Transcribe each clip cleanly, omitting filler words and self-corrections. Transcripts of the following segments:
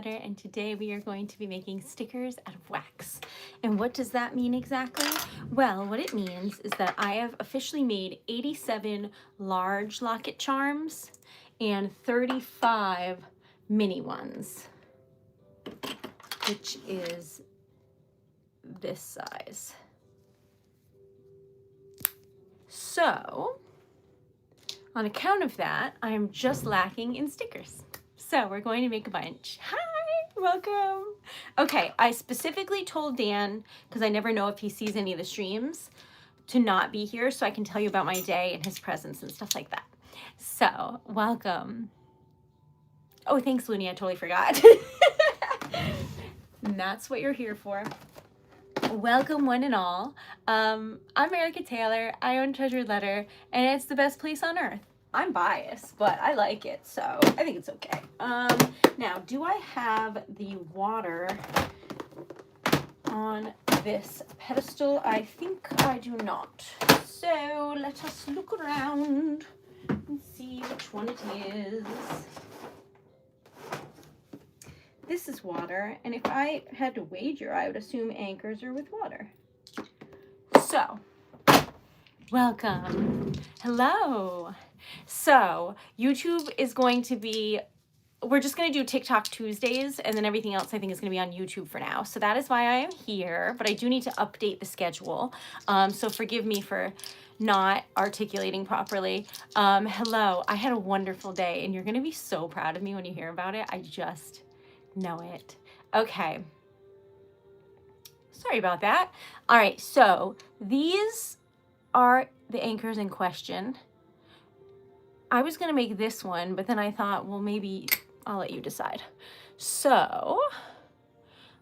TreasuredLetter, and today we are going to be making stickers out of wax. And what does that mean exactly? Well, what it means is that I have officially made 87 large locket charms and 35 mini ones, which is this size. So, on account of that, I am just lacking in stickers. So we're going to make a bunch. Hi, welcome. Okay, I specifically told Dan, because I never know if he sees any of the streams, to not be here so I can tell you about my day and his presents and stuff like that. So, welcome. Oh, thanks, Looney, I totally forgot. And that's what you're here for. Welcome one and all. I'm Erica Taylor. I own TreasuredLetter, and it's the best place on earth. I'm biased, but I like it, so I think it's okay. Now, do I have the water on this pedestal? I think I do not. So let us look around and see which one it is. This is water, and if I had to wager, I would assume anchors are with water. So, welcome. Hello. So, YouTube is going to be, we're just going to do TikTok Tuesdays, and then everything else I think is going to be on YouTube for now. So that is why I am here, but I do need to update the schedule. So forgive me for not articulating properly. Hello. I had a wonderful day, and you're going to be so proud of me when you hear about it. I just know it. Okay. Sorry about that. All right. So these are the anchors in question. I was going to make this one, but then I thought, well, maybe I'll let you decide. So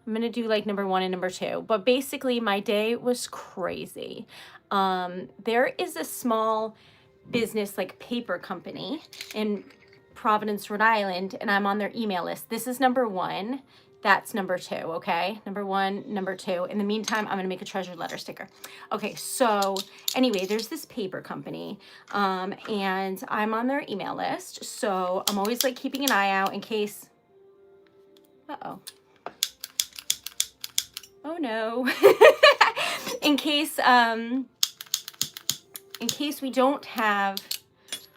I'm going to do like number 1 and number 2, but basically my day was crazy. There is a small business, like paper company in Providence, Rhode Island, and I'm on their email list. This is number 1. That's number 2, okay? Number 1, number 2. In the meantime, I'm gonna make a TreasuredLetter sticker. Okay, so anyway, there's this paper company, and I'm on their email list, so I'm always like keeping an eye out in case, uh-oh. Oh no. in case we don't have,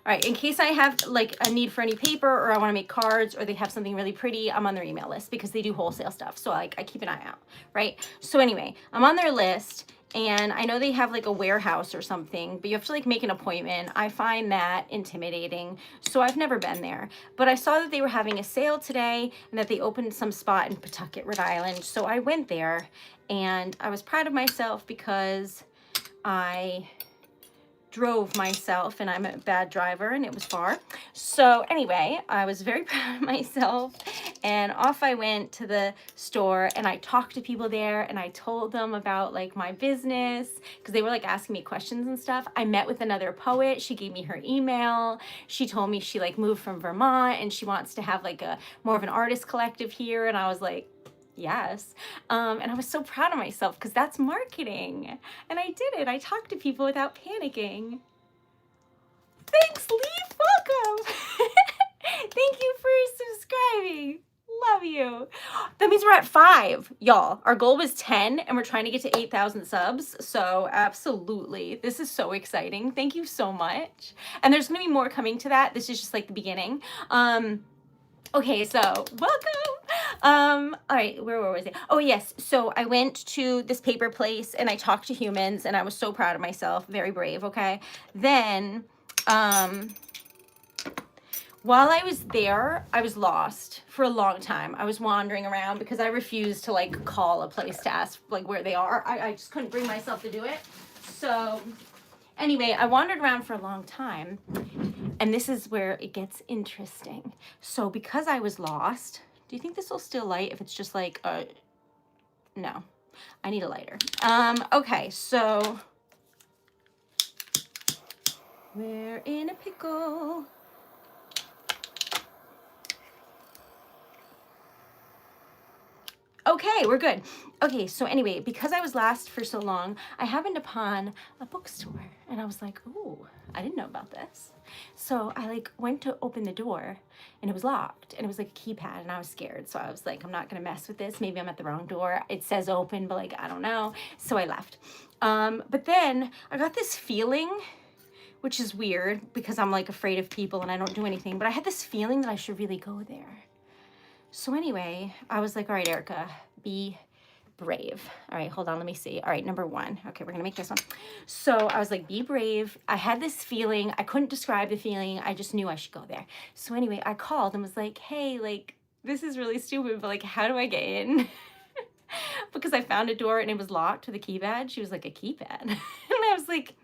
all right, in case I have like a need for any paper or I want to make cards or they have something really pretty, I'm on their email list because they do wholesale stuff. So like I keep an eye out, right? So anyway, I'm on their list and I know they have like a warehouse or something, but you have to like make an appointment. I find that intimidating. So I've never been there, but I saw that they were having a sale today and that they opened some spot in Pawtucket, Rhode Island. So I went there and I was proud of myself because I drove myself, and I'm a bad driver and it was far. So anyway, I was very proud of myself and off I went to the store and I talked to people there and I told them about like my business because they were like asking me questions and stuff. I met with another poet. She gave me her email. She told me she like moved from Vermont and she wants to have like a more of an artist collective here, and I was like, yes. And I was so proud of myself because that's marketing. And I did it. I talked to people without panicking. Thanks, Leaf. Welcome. Thank you for subscribing. Love you. That means we're at 5, y'all. Our goal was 10 and we're trying to get to 8,000 subs. So absolutely. This is so exciting. Thank you so much. And there's going to be more coming to that. This is just like the beginning. Okay, so welcome. All right, where was it? Oh, yes. So I went to this paper place and I talked to humans and I was so proud of myself. Very brave, okay? Then, while I was there, I was lost for a long time. I was wandering around because I refused to like call a place to ask like where they are. I just couldn't bring myself to do it. So anyway, I wandered around for a long time. And this is where it gets interesting. So because I was lost, do you think this will still light if it's just like a, no, I need a lighter. Okay, so we're in a pickle. Okay, we're good. Okay, so anyway, because I was last for so long, I happened upon a bookstore and I was like, ooh, I didn't know about this. So I like went to open the door and it was locked and it was like a keypad and I was scared. So I was like, I'm not gonna mess with this. Maybe I'm at the wrong door. It says open, but like, I don't know. So I left. But then I got this feeling, which is weird because I'm like afraid of people and I don't do anything, but I had this feeling that I should really go there. So anyway, I was like, all right, Erica, be brave. All right, hold on, let me see. All right, number 1. Okay, we're gonna make this one. So I was like, be brave. I had this feeling. I couldn't describe the feeling. I just knew I should go there. So anyway, I called and was like, hey, like, this is really stupid, but like, how do I get in? Because I found a door and it was locked with a keypad. She was like, a keypad? And I was like,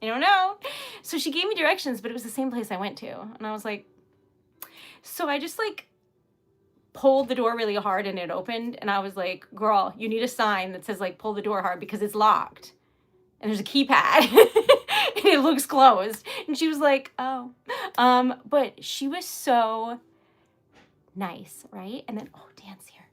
I don't know. So she gave me directions, but it was the same place I went to. And I was like, so I just like pulled the door really hard and it opened. And I was like, girl, you need a sign that says like, pull the door hard because it's locked. And there's a keypad and it looks closed. And she was like, oh, but she was so nice, right? And then, oh, Dan's here.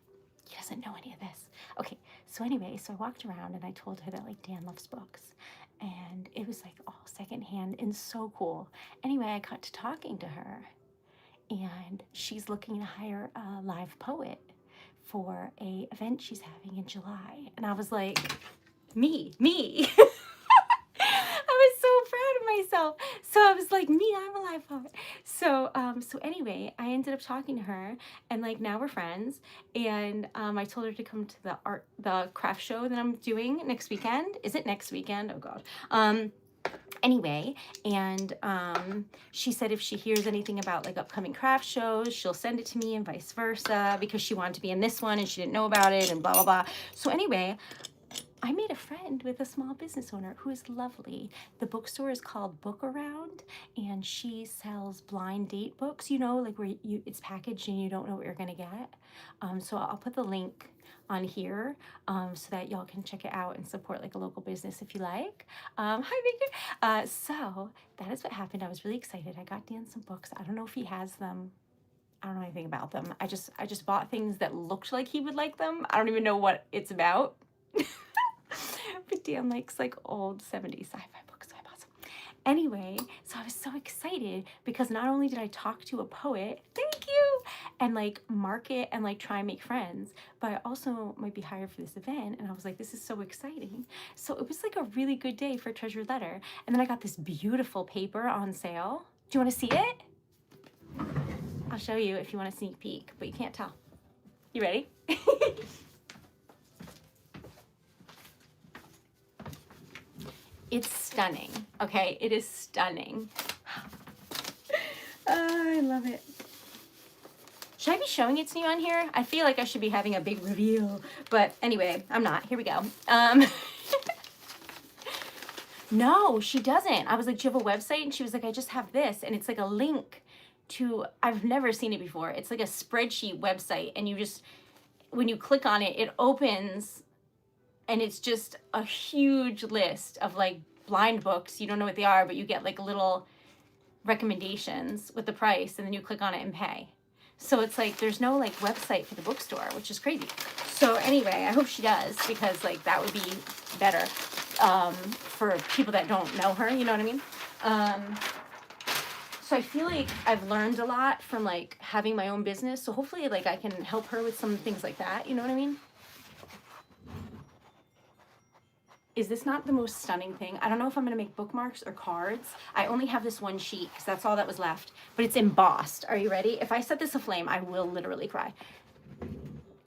He doesn't know any of this. Okay, so anyway, so I walked around and I told her that like Dan loves books. And it was like all secondhand and so cool. Anyway, I got to talking to her and she's looking to hire a live poet for a event she's having in July. And I was like, me. I was so proud of myself. So I was like, me, I'm a live poet. So anyway, I ended up talking to her and like now we're friends. And I told her to come to the craft show that I'm doing next weekend. Is it next weekend? Oh God. Anyway, and she said if she hears anything about like upcoming craft shows, she'll send it to me and vice versa because she wanted to be in this one and she didn't know about it and blah, blah, blah. So anyway, I made a friend with a small business owner who is lovely. The bookstore is called Book Around and she sells blind date books, you know, like where it's packaged and you don't know what you're going to get. So I'll put the link on here so that y'all can check it out and support like a local business if you like. Hi, Victor. So that is what happened. I was really excited. I got Dan some books. I don't know if he has them. I don't know anything about them. I just bought things that looked like he would like them. I don't even know what it's about. But Dan likes like old 70s sci-fi books, so I bought some. Anyway, so I was so excited because not only did I talk to a poet, thank you, and like market and like try and make friends, but I also might be hired for this event. And I was like, this is so exciting. So it was like a really good day for Treasured Letter. And then I got this beautiful paper on sale. Do you want to see it? I'll show you if you want a sneak peek, but you can't tell. You ready? It's stunning, okay? It is stunning. I love it. Should I be showing it to you on here? I feel like I should be having a big reveal, but anyway, I'm not. Here we go. No, she doesn't. I was like, do you have a website? And she was like, I just have this. And it's like a link to, I've never seen it before. It's like a spreadsheet website. And you just, when you click on it, it opens and it's just a huge list of like blind books. You don't know what they are, but you get like little recommendations with the price and then you click on it and pay. So it's like, there's no like website for the bookstore, which is crazy. So anyway, I hope she does because like that would be better for people that don't know her, you know what I mean? So I feel like I've learned a lot from like having my own business. So hopefully like I can help her with some things like that, you know what I mean? Is this not the most stunning thing? I don't know if I'm gonna make bookmarks or cards. I only have this one sheet because that's all that was left, but it's embossed. Are you ready? If I set this aflame, I will literally cry.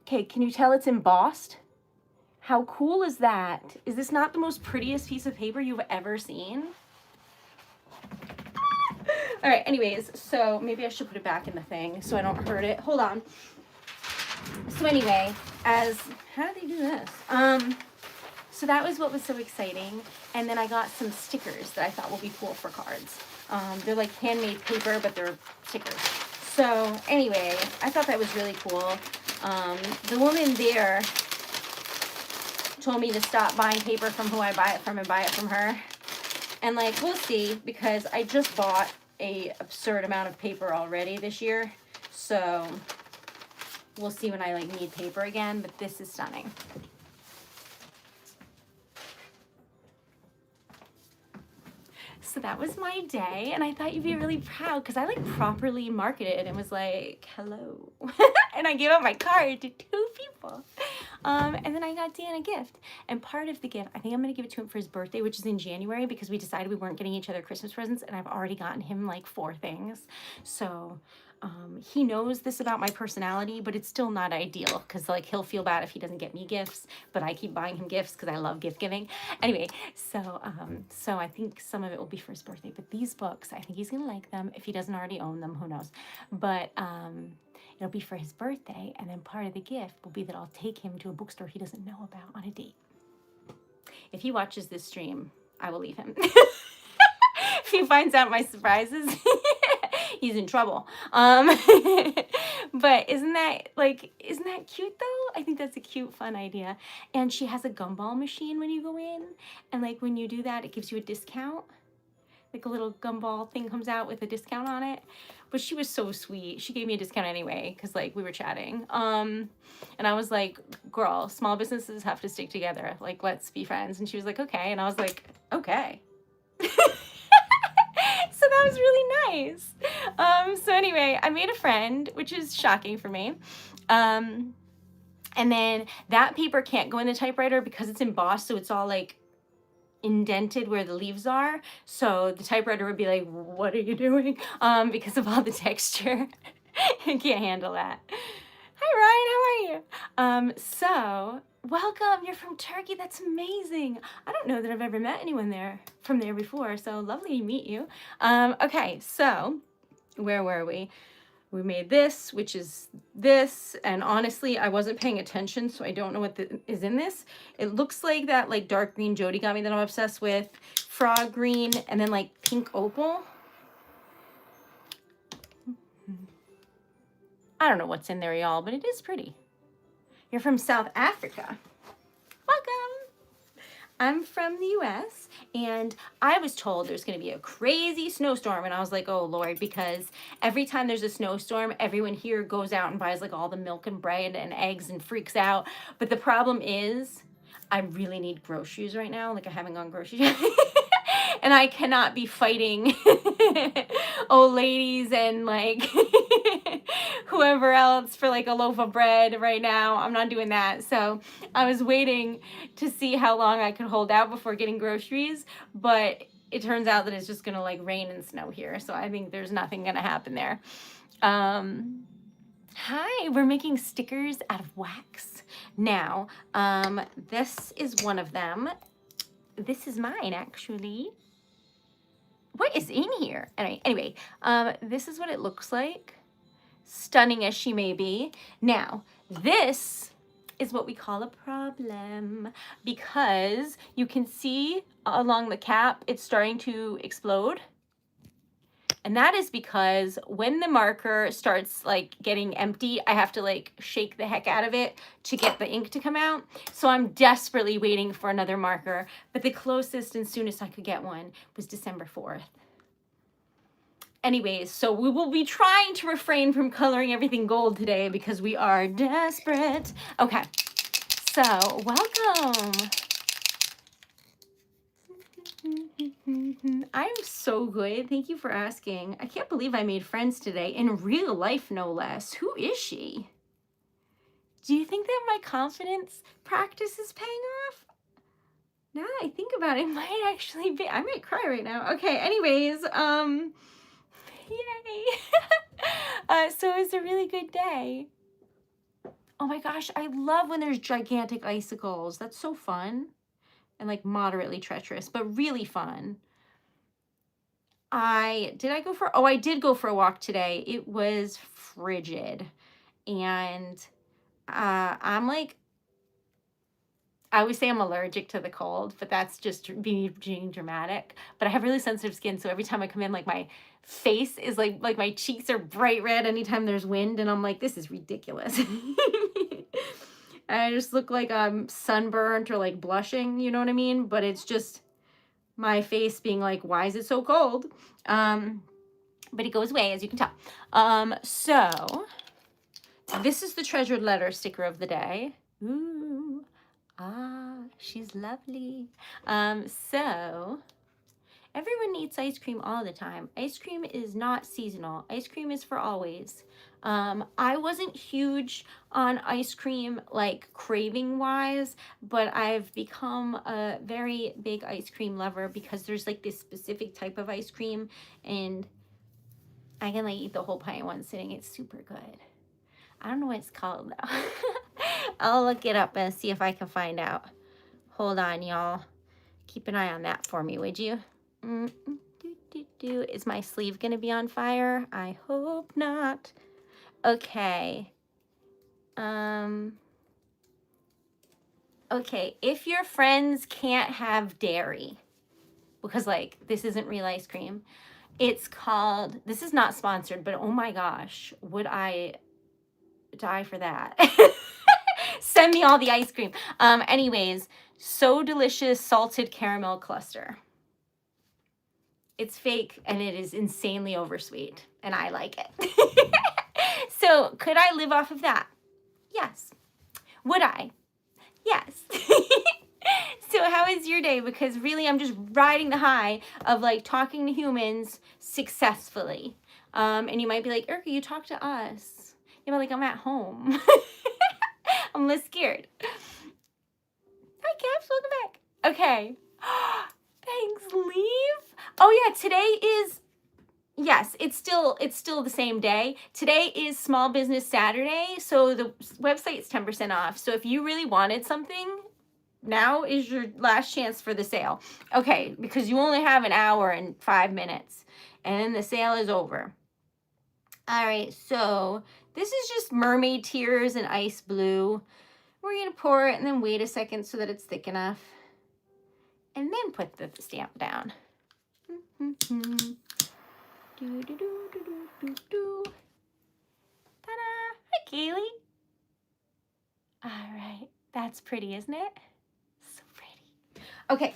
Okay, can you tell it's embossed? How cool is that? Is this not the most prettiest piece of paper you've ever seen? All right, anyways, so maybe I should put it back in the thing so I don't hurt it. Hold on. So anyway, how do they do this? So that was what was so exciting. And then I got some stickers that I thought would be cool for cards. They're like handmade paper, but they're stickers. So anyway, I thought that was really cool. The woman there told me to stop buying paper from who I buy it from and buy it from her. And like, we'll see, because I just bought a absurd amount of paper already this year. So We'll see when I like need paper again, but this is stunning. So that was my day, and I thought you'd be really proud because I like properly marketed and was like, hello. And I gave out my card to 2 people. And then I got Dan a gift. And part of the gift, I think I'm going to give it to him for his birthday, which is in January, because we decided we weren't getting each other Christmas presents, and I've already gotten him like 4 things. So he knows this about my personality, but it's still not ideal because like he'll feel bad if he doesn't get me gifts, but I keep buying him gifts because I love gift giving. Anyway, so I think some of it will be for his birthday, but these books, I think he's gonna like them. If he doesn't already own them, who knows? But it'll be for his birthday, and then part of the gift will be that I'll take him to a bookstore he doesn't know about on a date. If he watches this stream, I will leave him. If he finds out my surprises, he's in trouble. But isn't that cute though? I think that's a cute, fun idea. And she has a gumball machine when you go in, and like when you do that, it gives you a discount. Like a little gumball thing comes out with a discount on it. But she was so sweet. She gave me a discount anyway because like we were chatting. And I was like, girl, small businesses have to stick together. Like, let's be friends. And she was like, okay. And I was like, okay. So that was really nice. So anyway, I made a friend, which is shocking for me. And then that paper can't go in the typewriter because it's embossed. So it's all like indented where the leaves are. So the typewriter would be like, what are you doing? Because of all the texture. I can't handle that. Hi, Ryan, how are you? So welcome, you're from Turkey, that's amazing. I don't know that I've ever met anyone from there before, so lovely to meet you. Okay, so where were we? We made this, which is this, and honestly, I wasn't paying attention, so I don't know what is in this. It looks like that like dark green Jody got me that I'm obsessed with, frog green, and then like pink opal. I don't know what's in there, y'all, but it is pretty. You're from South Africa. Welcome. I'm from the US, and I was told there's going to be a crazy snowstorm, and I was like, oh Lord, because every time there's a snowstorm, everyone here goes out and buys like all the milk and bread and eggs and freaks out. But the problem is I really need groceries right now. Like I haven't gone grocery shopping. And I cannot be fighting old ladies and like whoever else for like a loaf of bread right now. I'm not doing that. So I was waiting to see how long I could hold out before getting groceries, but it turns out that it's just gonna like rain and snow here. So I think there's nothing gonna happen there. Hi, we're making stickers out of wax. Now, this is one of them. This is mine actually. What is in here? Anyway, this is what it looks like. Stunning as she may be. Now, this is what we call a problem because you can see along the cap, it's starting to explode. And that is because when the marker starts like getting empty, I have to like shake the heck out of it to get the ink to come out. So I'm desperately waiting for another marker, but the closest and soonest I could get one was December 4th. Anyways, so we will be trying to refrain from coloring everything gold today because we are desperate. Okay, so welcome. I'm so good. Thank you for asking. I can't believe I made friends today, in real life no less. Who is she? Do you think that my confidence practice is paying off? Now that I think about it, it might actually be. I might cry right now. Okay, anyways, yay. So it was a really good day. Oh my gosh, I love when there's gigantic icicles. That's so fun. And like moderately treacherous, but really fun. I did go for a walk today. It was frigid. And I'm like, I always say I'm allergic to the cold, but that's just being dramatic. But I have really sensitive skin, so every time I come in, like my face is like my cheeks are bright red anytime there's wind, and I'm like, this is ridiculous. I just look like I'm sunburnt or like blushing, you know what I mean? But it's just my face being like, why is it so cold? But it goes away, as you can tell. So This is the treasured letter sticker of the day. Ooh, she's lovely. So everyone eats ice cream all the time. Ice cream is not seasonal. Ice cream is for always. I wasn't huge on ice cream, like craving wise, but I've become a very big ice cream lover because there's like this specific type of ice cream, and I can like eat the whole pie in one sitting. It's super good. I don't know what it's called though. I'll look it up and see if I can find out. Hold on, y'all. Keep an eye on that for me, would you? Is my sleeve gonna be on fire? I hope not. Okay. Okay, if your friends can't have dairy, because like this isn't real ice cream, it's called, this is not sponsored, but oh my gosh, would I die for that? Send me all the ice cream. Anyways, So Delicious Salted Caramel Cluster. It's fake and it is insanely oversweet, and I like it. So could I live off of that? Yes. Would I? Yes. So how is your day? Because really I'm just riding the high of like talking to humans successfully. And you might be like, Erica, you talk to us. Yeah, but like I'm at home. I'm less scared. Hi, Caps, welcome back. Okay. Thanks, Leave. Oh yeah, today is, yes, it's still the same day. Today is Small Business Saturday, so the website's 10% off. So if you really wanted something, now is your last chance for the sale. Okay, because you only have an hour and 5 minutes, and then the sale is over. All right, so this is just mermaid tears and ice blue. We're gonna pour it and then wait a second so that it's thick enough, and then put the stamp down. Ta-da! Hi, Kaylee. All right, that's pretty, isn't it? So pretty. Okay,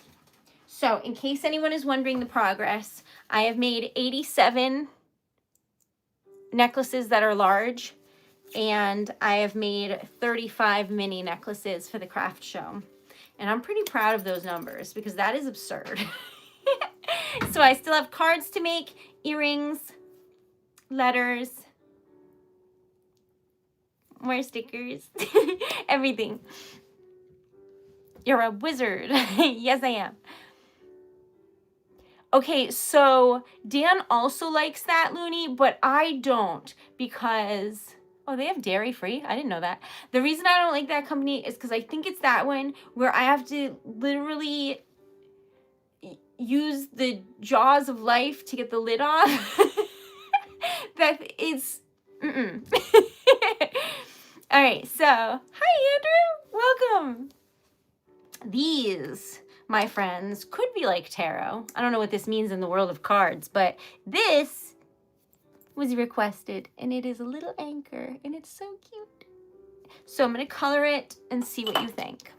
so in case anyone is wondering the progress, I have made 87 necklaces that are large, and I have made 35 mini necklaces for the craft show. And I'm pretty proud of those numbers because that is absurd. So I still have cards to make, earrings, letters, more stickers, everything. You're a wizard. Yes, I am. Okay, so Dan also likes that, Looney, but I don't because, oh, they have dairy free. I didn't know that. The reason I don't like that company is because I think it's that one where I have to literally use the jaws of life to get the lid off. That is, All right, so hi, Andrew. Welcome. These, my friends, could be like tarot. I don't know what this means in the world of cards, but this was requested, and it is a little anchor, and it's so cute. So I'm going to color it and see what you think.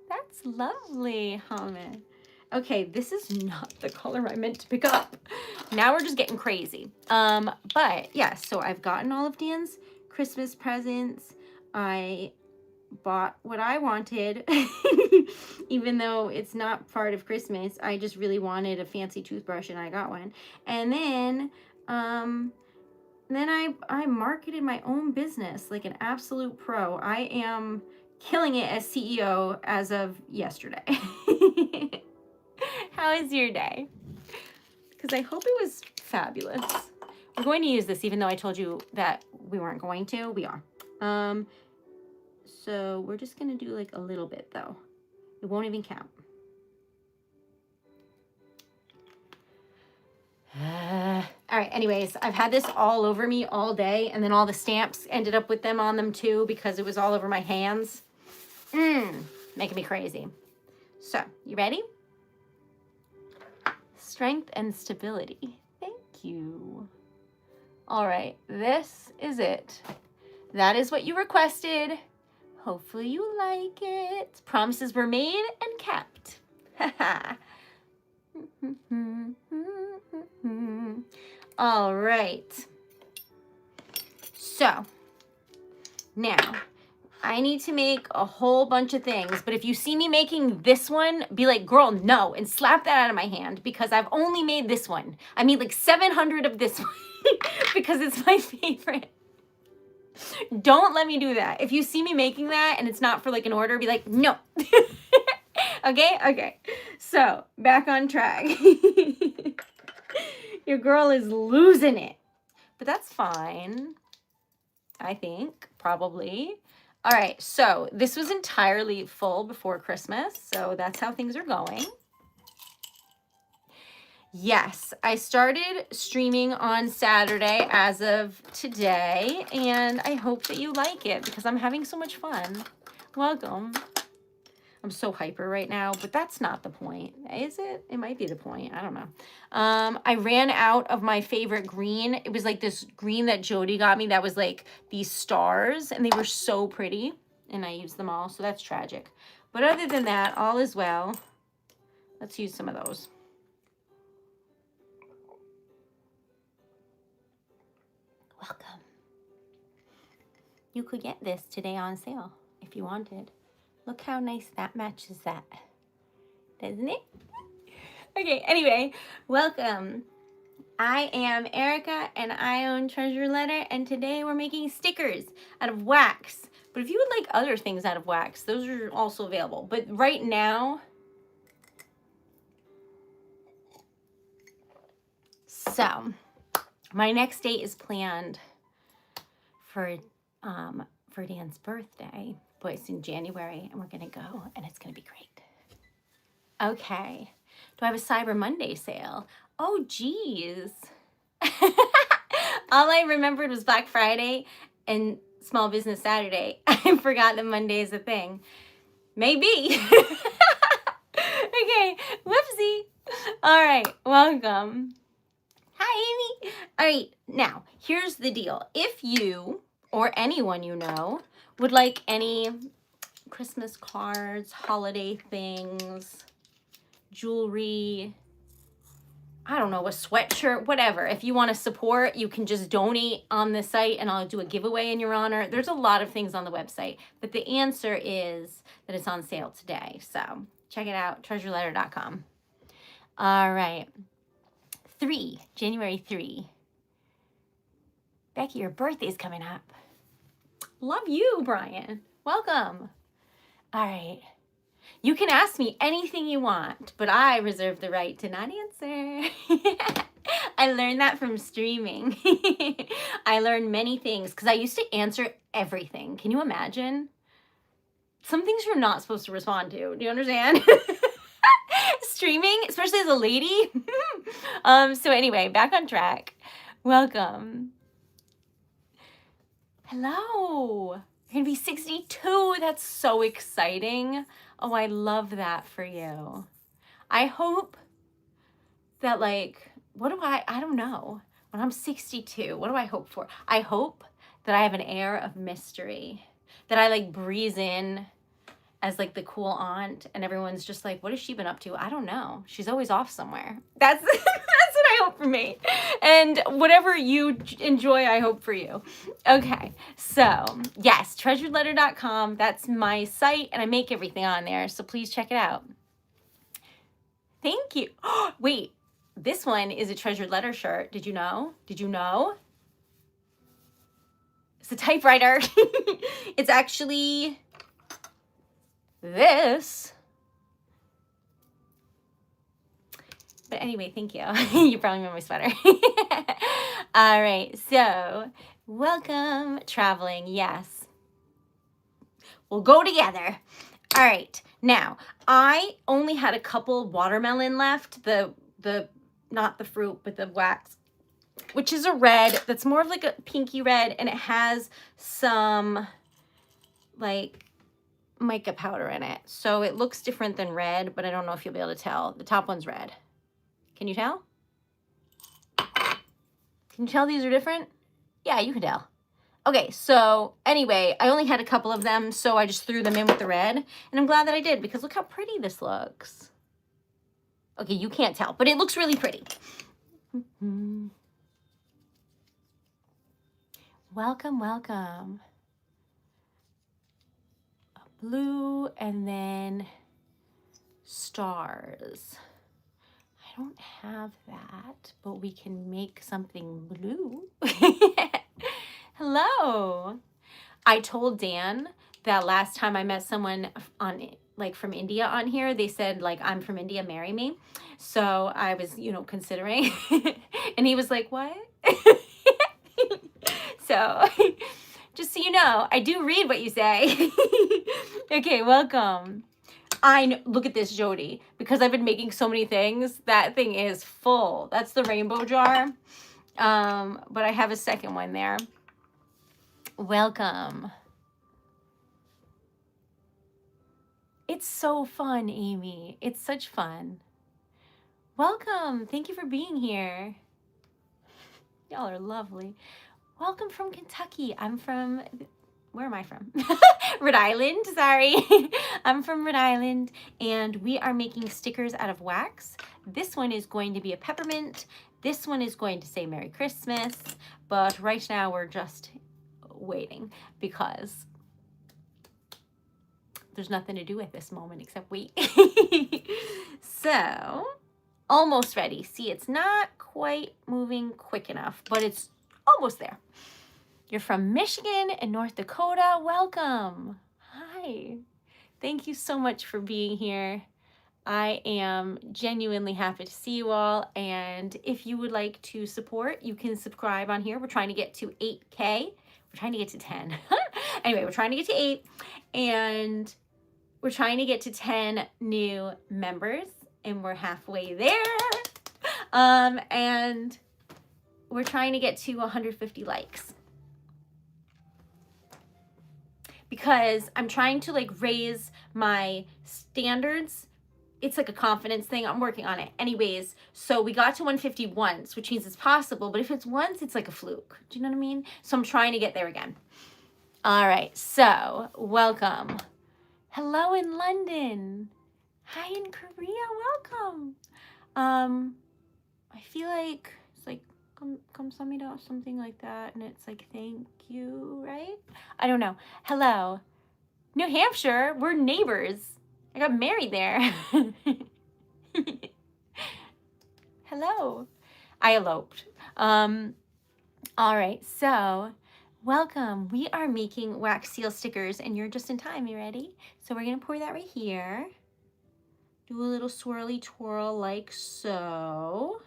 That's lovely, Hamid. Okay, this is not the color I meant to pick up. Now we're just getting crazy. But yeah, so I've gotten all of Dan's Christmas presents. I bought what I wanted, even though it's not part of Christmas. I just really wanted a fancy toothbrush, and I got one. And then I marketed my own business like an absolute pro. I am killing it as CEO as of yesterday. How is your day? Because I hope it was fabulous. We're going to use this even though I told you that we weren't going to. We are. So we're just going to do like a little bit though. It won't even count. All right, anyways, I've had this all over me all day, and then all the stamps ended up with them on them too because it was all over my hands. Making me crazy. So, you ready? Strength and stability. Thank you. All right, this is it. That is what you requested. Hopefully you like it. Promises were made and kept. All right. So now I need to make a whole bunch of things, but if you see me making this one, be like, girl, no, and slap that out of my hand because I've only made this one. I made like 700 of this one because it's my favorite. Don't let me do that. If you see me making that and it's not for like an order, be like, no. Okay? Okay. So, back on track. Your girl is losing it. But that's fine. I think, probably. All right, so this was entirely full before Christmas, so that's how things are going. Yes, I started streaming on Saturday as of today, and I hope that you like it because I'm having so much fun. Welcome. I'm so hyper right now, but that's not the point, is it? It might be the point. I don't know. I ran out of my favorite green. It was like this green that Jody got me that was like these stars, and they were so pretty, and I used them all, so that's tragic. But other than that, all is well. Let's use some of those. Welcome. You could get this today on sale if you wanted. Look how nice that matches that, doesn't it? Okay, anyway, welcome. I am Erica and I own TreasuredLetter, and today we're making stickers out of wax. But if you would like other things out of wax, those are also available. But right now, so my next date is planned for Dan's birthday. But it's in January, and we're going to go, and it's going to be great. Okay. Do I have a Cyber Monday sale? Oh, geez. All I remembered was Black Friday and Small Business Saturday. I forgot that Monday is a thing. Maybe. Okay. Whoopsie. All right. Welcome. Hi, Amy. All right. Now, here's the deal. If you or anyone you know would like any Christmas cards, holiday things, jewelry, I don't know, a sweatshirt, whatever. If you want to support, you can just donate on the site and I'll do a giveaway in your honor. There's a lot of things on the website, but the answer is that it's on sale today. So check it out, TreasuredLetter.com. All right. January 3. Becky, your birthday's coming up. Love you, Brian. Welcome. All right. You can ask me anything you want, but I reserve the right to not answer. I learned that from streaming. I learned many things because I used to answer everything. Can you imagine? Some things you're not supposed to respond to. Do you understand? Streaming, especially as a lady. So anyway, back on track. Welcome. Hello. You're going to be 62. That's so exciting. Oh, I love that for you. I hope that, like, I don't know. When I'm 62, what do I hope for? I hope that I have an air of mystery, that I, like, breeze in as, like, the cool aunt, and everyone's just like, what has she been up to? I don't know. She's always off somewhere. That's what I hope for me. And whatever you enjoy, I hope for you. Okay, so yes, TreasuredLetter.com. That's my site, and I make everything on there, so please check it out. Thank you. Wait, this one is a Treasured Letter shirt. Did you know? Did you know? It's a typewriter. It's actually this. But anyway, thank you. You probably remember my sweater. All right, so welcome, traveling. Yes, we'll go together. All right, now I only had a couple watermelon left. The not the fruit, but the wax, which is a red that's more of like a pinky red, and it has some like mica powder in it. So it looks different than red, but I don't know if you'll be able to tell. The top one's red. Can you tell? Can you tell these are different? Yeah, you can tell. Okay, so anyway, I only had a couple of them, so I just threw them in with the red. And I'm glad that I did, because look how pretty this looks. Okay, you can't tell, but it looks really pretty. Welcome, welcome. A blue and then stars. I don't have that, but we can make something blue. Hello. I told Dan that last time I met someone on like from India on here, they said like, I'm from India, marry me. So I was, considering and he was like, what? So just so you know, I do read what you say. Okay, welcome. Look at this, Jody, because I've been making so many things, that thing is full. That's the rainbow jar. But I have a second one there. Welcome. It's so fun, Amy. It's such fun. Welcome. Thank you for being here. Y'all are lovely. Welcome from Kentucky. I'm from, where am I from? Rhode Island, sorry. I'm from Rhode Island, and we are making stickers out of wax. This one is going to be a peppermint. This one is going to say Merry Christmas, but right now we're just waiting because there's nothing to do at this moment except wait. So, almost ready. See, it's not quite moving quick enough, but it's almost there. You're from Michigan and North Dakota. Welcome. Hi. Thank you so much for being here. I am genuinely happy to see you all. And if you would like to support, you can subscribe on here. We're trying to get to 8K. We're trying to get to 10. Anyway, we're trying to get to 8. And we're trying to get to 10 new members. And we're halfway there. And we're trying to get to 150 likes. Because I'm trying to like raise my standards. It's like a confidence thing. I'm working on it. Anyways, so we got to 150 once, which means it's possible. But if it's once, it's like a fluke. Do you know what I mean? So I'm trying to get there again. All right. So welcome. Hello in London. Hi in Korea. Welcome. I feel like it's like kamsahamnida or something like that. And it's like, thank you, right? I don't know. Hello. New Hampshire. We're neighbors. I got married there. Hello. I eloped. All right, so welcome. We are making wax seal stickers, and you're just in time. You ready? So we're going to pour that right here. Do a little swirly twirl like so.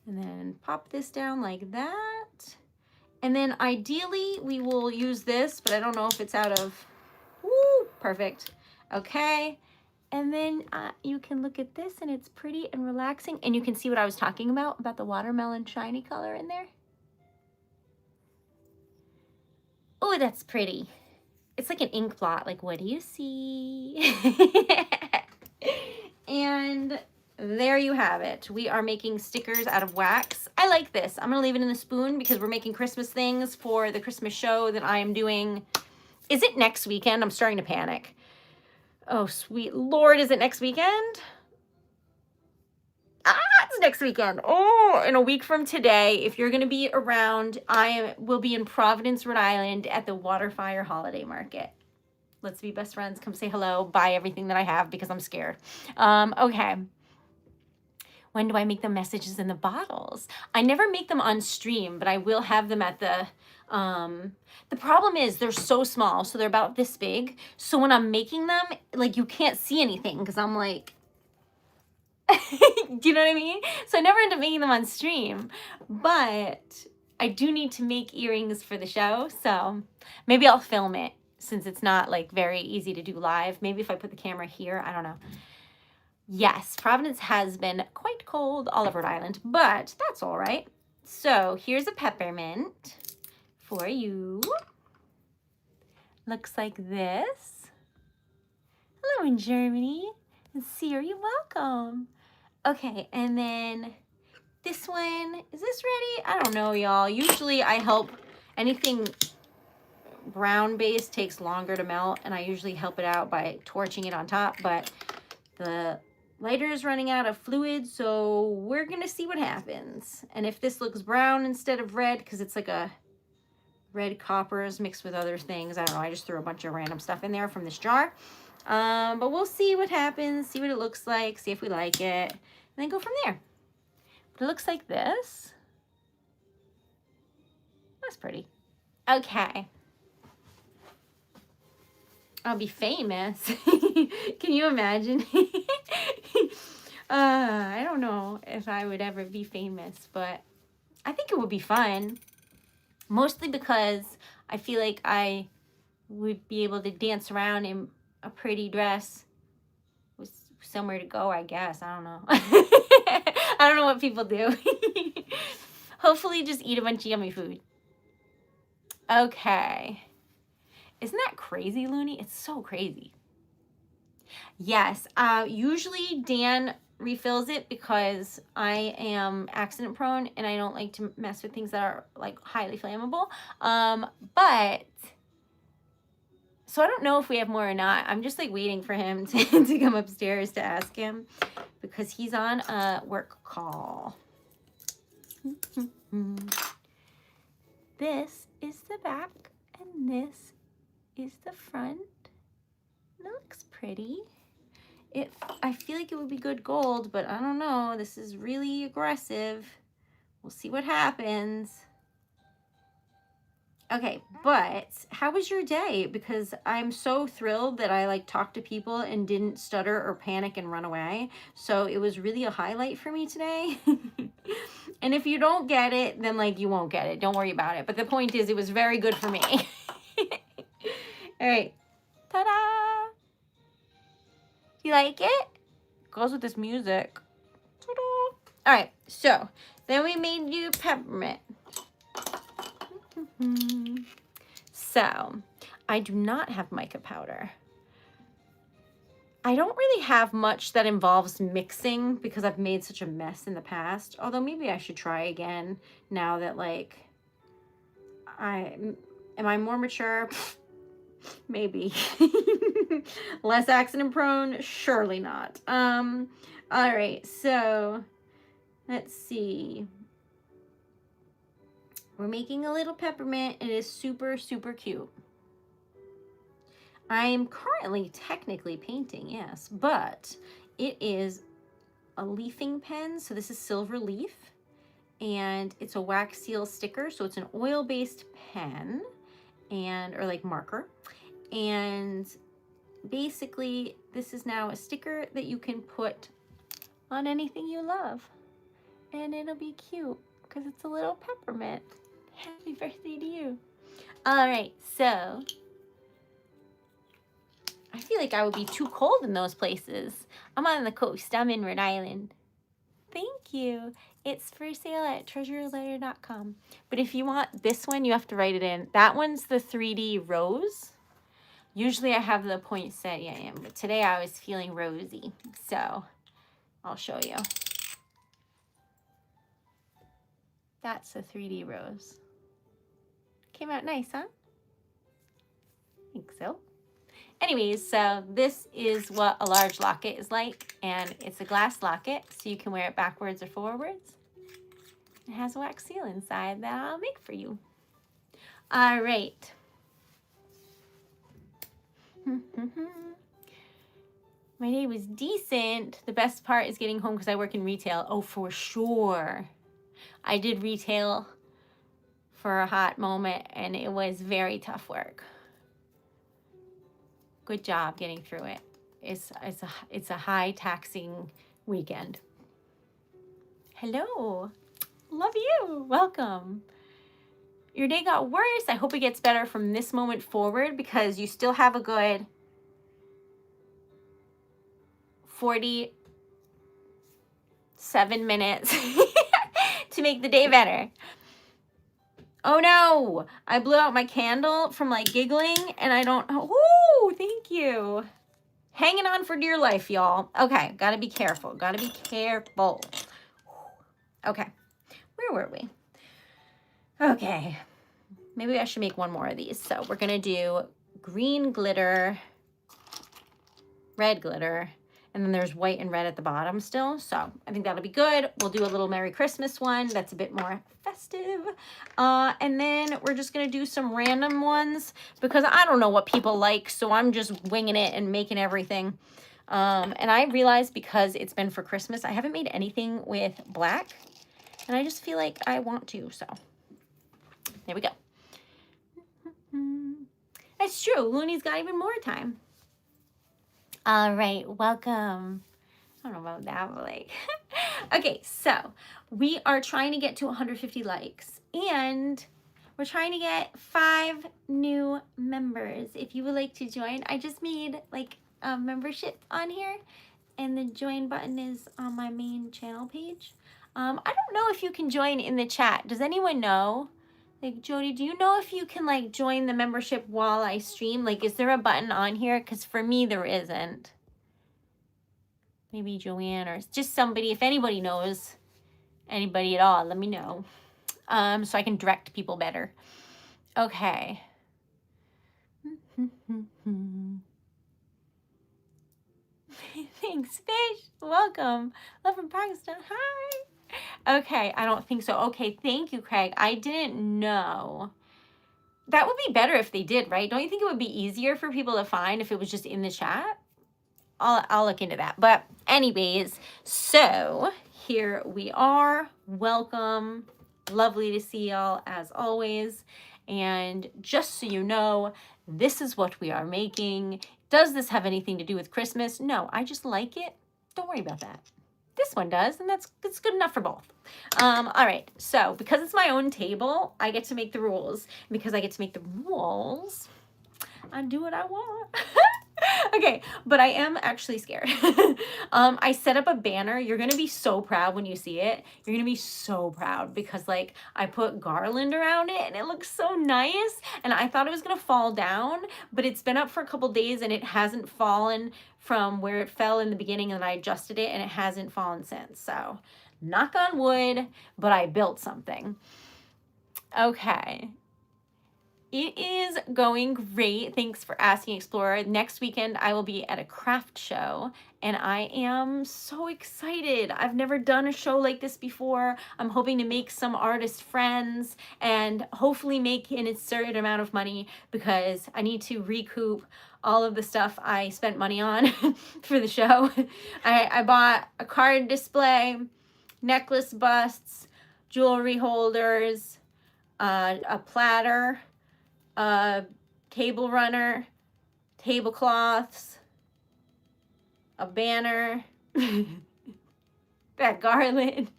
And then pop this down like that. And then ideally, we will use this, but I don't know if it's out of... Woo, perfect. Okay, and then you can look at this and it's pretty and relaxing, and you can see what I was talking about the watermelon shiny color in there. Oh, that's pretty. It's like an ink blot. Like, what do you see? And there you have it. We are making stickers out of wax. I like this. I'm gonna leave it in the spoon because we're making Christmas things for the Christmas show that I am doing. Is it next weekend? I'm starting to panic. Oh, sweet Lord, is it next weekend? It's next weekend. Oh, in a week from today, if you're going to be around, I will be in Providence, Rhode Island at the Waterfire Holiday Market. Let's be best friends. Come say hello. Buy everything that I have because I'm scared. Okay. When do I make the messages in the bottles? I never make them on stream, but I will have them at the problem is they're so small, so they're about this big. So when I'm making them, like, you can't see anything because I'm like, do you know what I mean? So I never end up making them on stream, but I do need to make earrings for the show. So maybe I'll film it since it's not like very easy to do live. Maybe if I put the camera here, I don't know. Yes, Providence has been quite cold, all of Rhode Island, but that's all right. So here's a peppermint for you. Looks like this. Hello in Germany. And Siri, welcome. Okay, and then this one, is this ready? I don't know, y'all. Usually I help anything brown based takes longer to melt, and I usually help it out by torching it on top, but the lighter is running out of fluid, so we're gonna see what happens. And if this looks brown instead of red, because it's like a red coppers mixed with other things. I don't know. I just threw a bunch of random stuff in there from this jar. But we'll see what happens, see what it looks like, see if we like it, and then go from there. But it looks like this. That's pretty. Okay. I'll be famous. Can you imagine? I don't know if I would ever be famous, but I think it would be fun. Mostly because I feel like I would be able to dance around in a pretty dress with somewhere to go, I guess. I don't know. I don't know what people do. Hopefully just eat a bunch of yummy food. Okay. Isn't that crazy, Looney? It's so crazy. Yes. Usually Dan refills it because I am accident prone and I don't like to mess with things that are like highly flammable. But so I don't know if we have more or not. I'm just like waiting for him to come upstairs to ask him because he's on a work call. This is the back and this is the front. That looks pretty. I feel like it would be good gold, but I don't know. This is really aggressive. We'll see what happens. Okay, but how was your day? Because I'm so thrilled that I like talked to people and didn't stutter or panic and run away. So it was really a highlight for me today. And if you don't get it, then like you won't get it. Don't worry about it. But the point is it was very good for me. All right. Ta-da! You like it? Goes with this music. Ta-da! All right, so then we made you peppermint. So I do not have mica powder. I don't really have much that involves mixing because I've made such a mess in the past. Although maybe I should try again now that like am I more mature? Maybe. Less accident prone? Surely not. All right, so let's see. We're making a little peppermint. It is super, super cute. I am currently technically painting, yes, but it is a leafing pen. So this is Silver Leaf, and it's a wax seal sticker. So it's an oil-based pen or like marker. And basically, this is now a sticker that you can put on anything you love. And it'll be cute because it's a little peppermint. Happy birthday to you. All right, so I feel like I would be too cold in those places. I'm on the coast. I'm in Rhode Island. Thank you. It's for sale at TreasuredLetter.com. But if you want this one, you have to write it in. That one's the 3D rose. Usually I have the poinsettia in, but today I was feeling rosy. So I'll show you. That's the 3D rose. Came out nice, huh? I think so. Anyways, so this is what a large locket is like, and it's a glass locket, so you can wear it backwards or forwards. It has a wax seal inside that I'll make for you. All right. My day was decent. The best part is getting home because I work in retail. Oh, for sure. I did retail for a hot moment, and it was very tough work. Good job getting through it. It's a high taxing weekend. Hello. Love you. Welcome. Your day got worse. I hope it gets better from this moment forward because you still have a good 47 minutes to make the day better. Oh no, I blew out my candle from like giggling and I don't, oh, thank you. Hanging on for dear life, y'all. Okay, gotta be careful, gotta be careful. Okay, where were we? Okay, maybe I should make one more of these. So we're gonna do green glitter, red glitter, And then there's white and red at the bottom still. So I think that'll be good. We'll do a little Merry Christmas one. That's a bit more festive. And then we're just going to do some random ones because I don't know what people like. So I'm just winging it and making everything. And I realized because it's been for Christmas, I haven't made anything with black. And I just feel like I want to. So there we go. That's true. Looney's got even more time. All right, welcome. I don't know about that, but like, okay, so we are trying to get to 150 likes and we're trying to get 5 new members. If you would like to join, I just made like a membership on here and the join button is on my main channel page. I don't know if you can join in the chat. Does anyone know? Like, Jody, do you know if you can, like, join the membership while I stream? Like, is there a button on here? Because for me, there isn't. Maybe Joanne or just somebody. If anybody knows, anybody at all, let me know. So I can direct people better. Okay. Thanks, Fish. Welcome. Love from Pakistan. Hi. Okay, I don't think so. Okay, thank you, Craig. I didn't know. That would be better if they did, right? Don't you think it would be easier for people to find if it was just in the chat? I'll look into that. But anyways, so here we are. Welcome. Lovely to see y'all as always. And just so you know, this is what we are making. Does this have anything to do with Christmas? No, I just like it. Don't worry about that. This one does, and that's good enough for both. All right, so because it's my own table, I get to make the rules. And because I get to make the rules, I do what I want. Okay, but I am actually scared. I set up a banner. You're going to be so proud when you see it. You're going to be so proud because, like, I put garland around it, and it looks so nice. And I thought it was going to fall down, but it's been up for a couple days, and it hasn't fallen from where it fell in the beginning, and I adjusted it, and it hasn't fallen since. So, knock on wood, but I built something. Okay. It is going great. Thanks for asking, Explorer. Next weekend, I will be at a craft show, and I am so excited. I've never done a show like this before. I'm hoping to make some artist friends and hopefully make an absurd amount of money because I need to recoup all of the stuff I spent money on for the show. I bought a card display, necklace busts, jewelry holders, a platter, a table runner, tablecloths, a banner, that garland.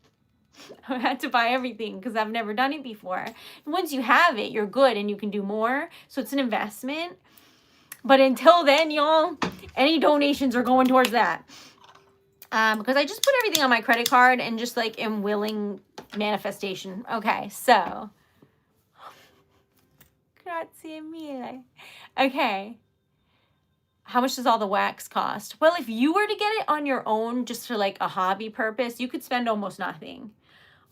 I had to buy everything because I've never done it before. And once you have it, you're good and you can do more. So it's an investment. But until then, y'all, any donations are going towards that. Because I just put everything on my credit card and just like am willing manifestation. Okay, so. Grazie mille. Okay. How much does all the wax cost? Well, if you were to get it on your own just for like a hobby purpose, you could spend almost nothing.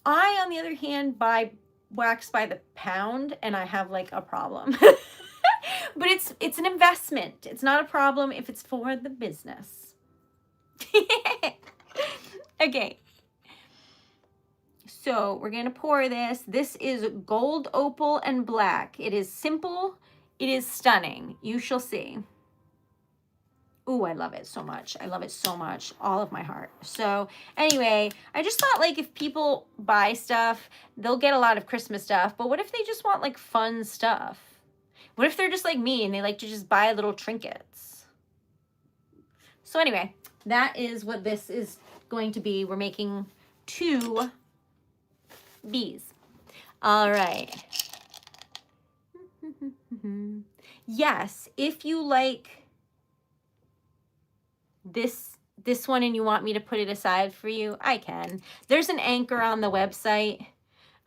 I, on the other hand, buy wax by the pound and I have like a problem. But it's an investment. It's not a problem if it's for the business. Okay. So we're going to pour this. This is gold, opal, and black. It is simple. It is stunning. You shall see. Ooh, I love it so much. I love it so much. All of my heart. So anyway, I just thought like if people buy stuff, they'll get a lot of Christmas stuff. But what if they just want like fun stuff? What if they're just like me and they like to just buy little trinkets? So anyway, that is what this is going to be. We're making 2 bees. All right. Yes, if you like this one and you want me to put it aside for you, I can. There's an anchor on the website.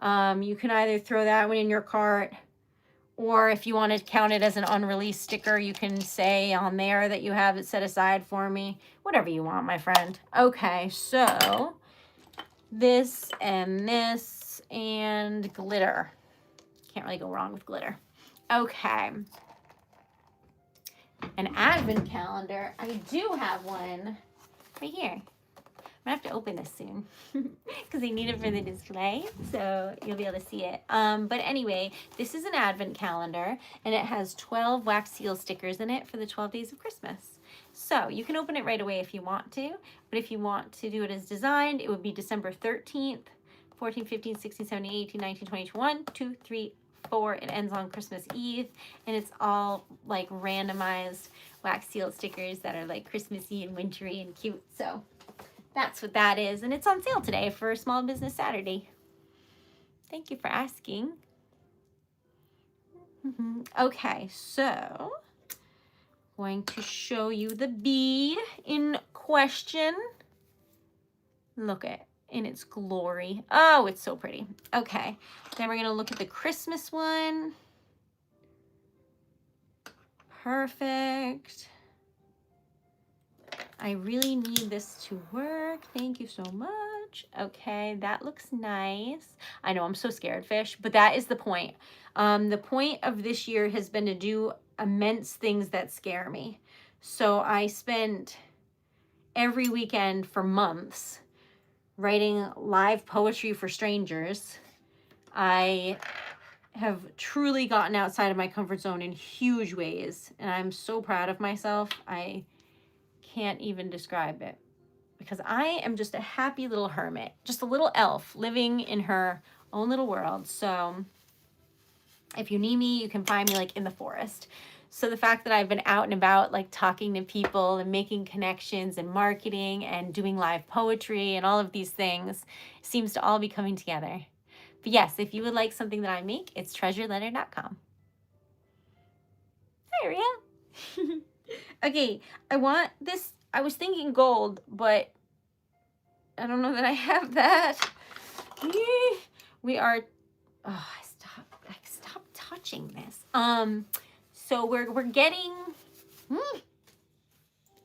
You can either throw that one in your cart, or if you want to count it as an unreleased sticker, you can say on there that you have it set aside for me. Whatever you want, my friend. Okay, so this and this and glitter. Can't really go wrong with glitter. Okay. An advent calendar. I do have one right here. I'm gonna have to open this soon because I need it for the display, so you'll be able to see it. But anyway, this is an advent calendar, and it has 12 wax seal stickers in it for the 12 days of Christmas. So you can open it right away if you want to, but if you want to do it as designed, it would be December 13th, 14, 15, 16, 17, 18, 19, 20, 21, 2, 3, 4. It ends on Christmas Eve, and it's all like randomized wax seal stickers that are like Christmassy and wintry and cute. So that's what that is, and it's on sale today for Small Business Saturday. Thank you for asking. Okay, so I'm going to show you the bead in question. Look at it in its glory. Oh, it's so pretty. Okay, then we're going to look at the Christmas one. Perfect. I really need this to work. Thank you so much. Okay, that looks nice. I know I'm so scared, fish, but that is the point. The point of this year has been to do immense things that scare me. So I spent every weekend for months writing live poetry for strangers. I have truly gotten outside of my comfort zone in huge ways, and I'm so proud of myself. I can't even describe it because I am just a happy little hermit, just a little elf living in her own little world. So if you need me, you can find me like in the forest. So the fact that I've been out and about, like talking to people and making connections and marketing and doing live poetry and all of these things seems to all be coming together. But yes, if you would like something that I make, it's TreasuredLetter.com. Hi, Ria. Okay, I want this. I was thinking gold, but I don't know that I have that. We are. Oh, stop touching this. So we're getting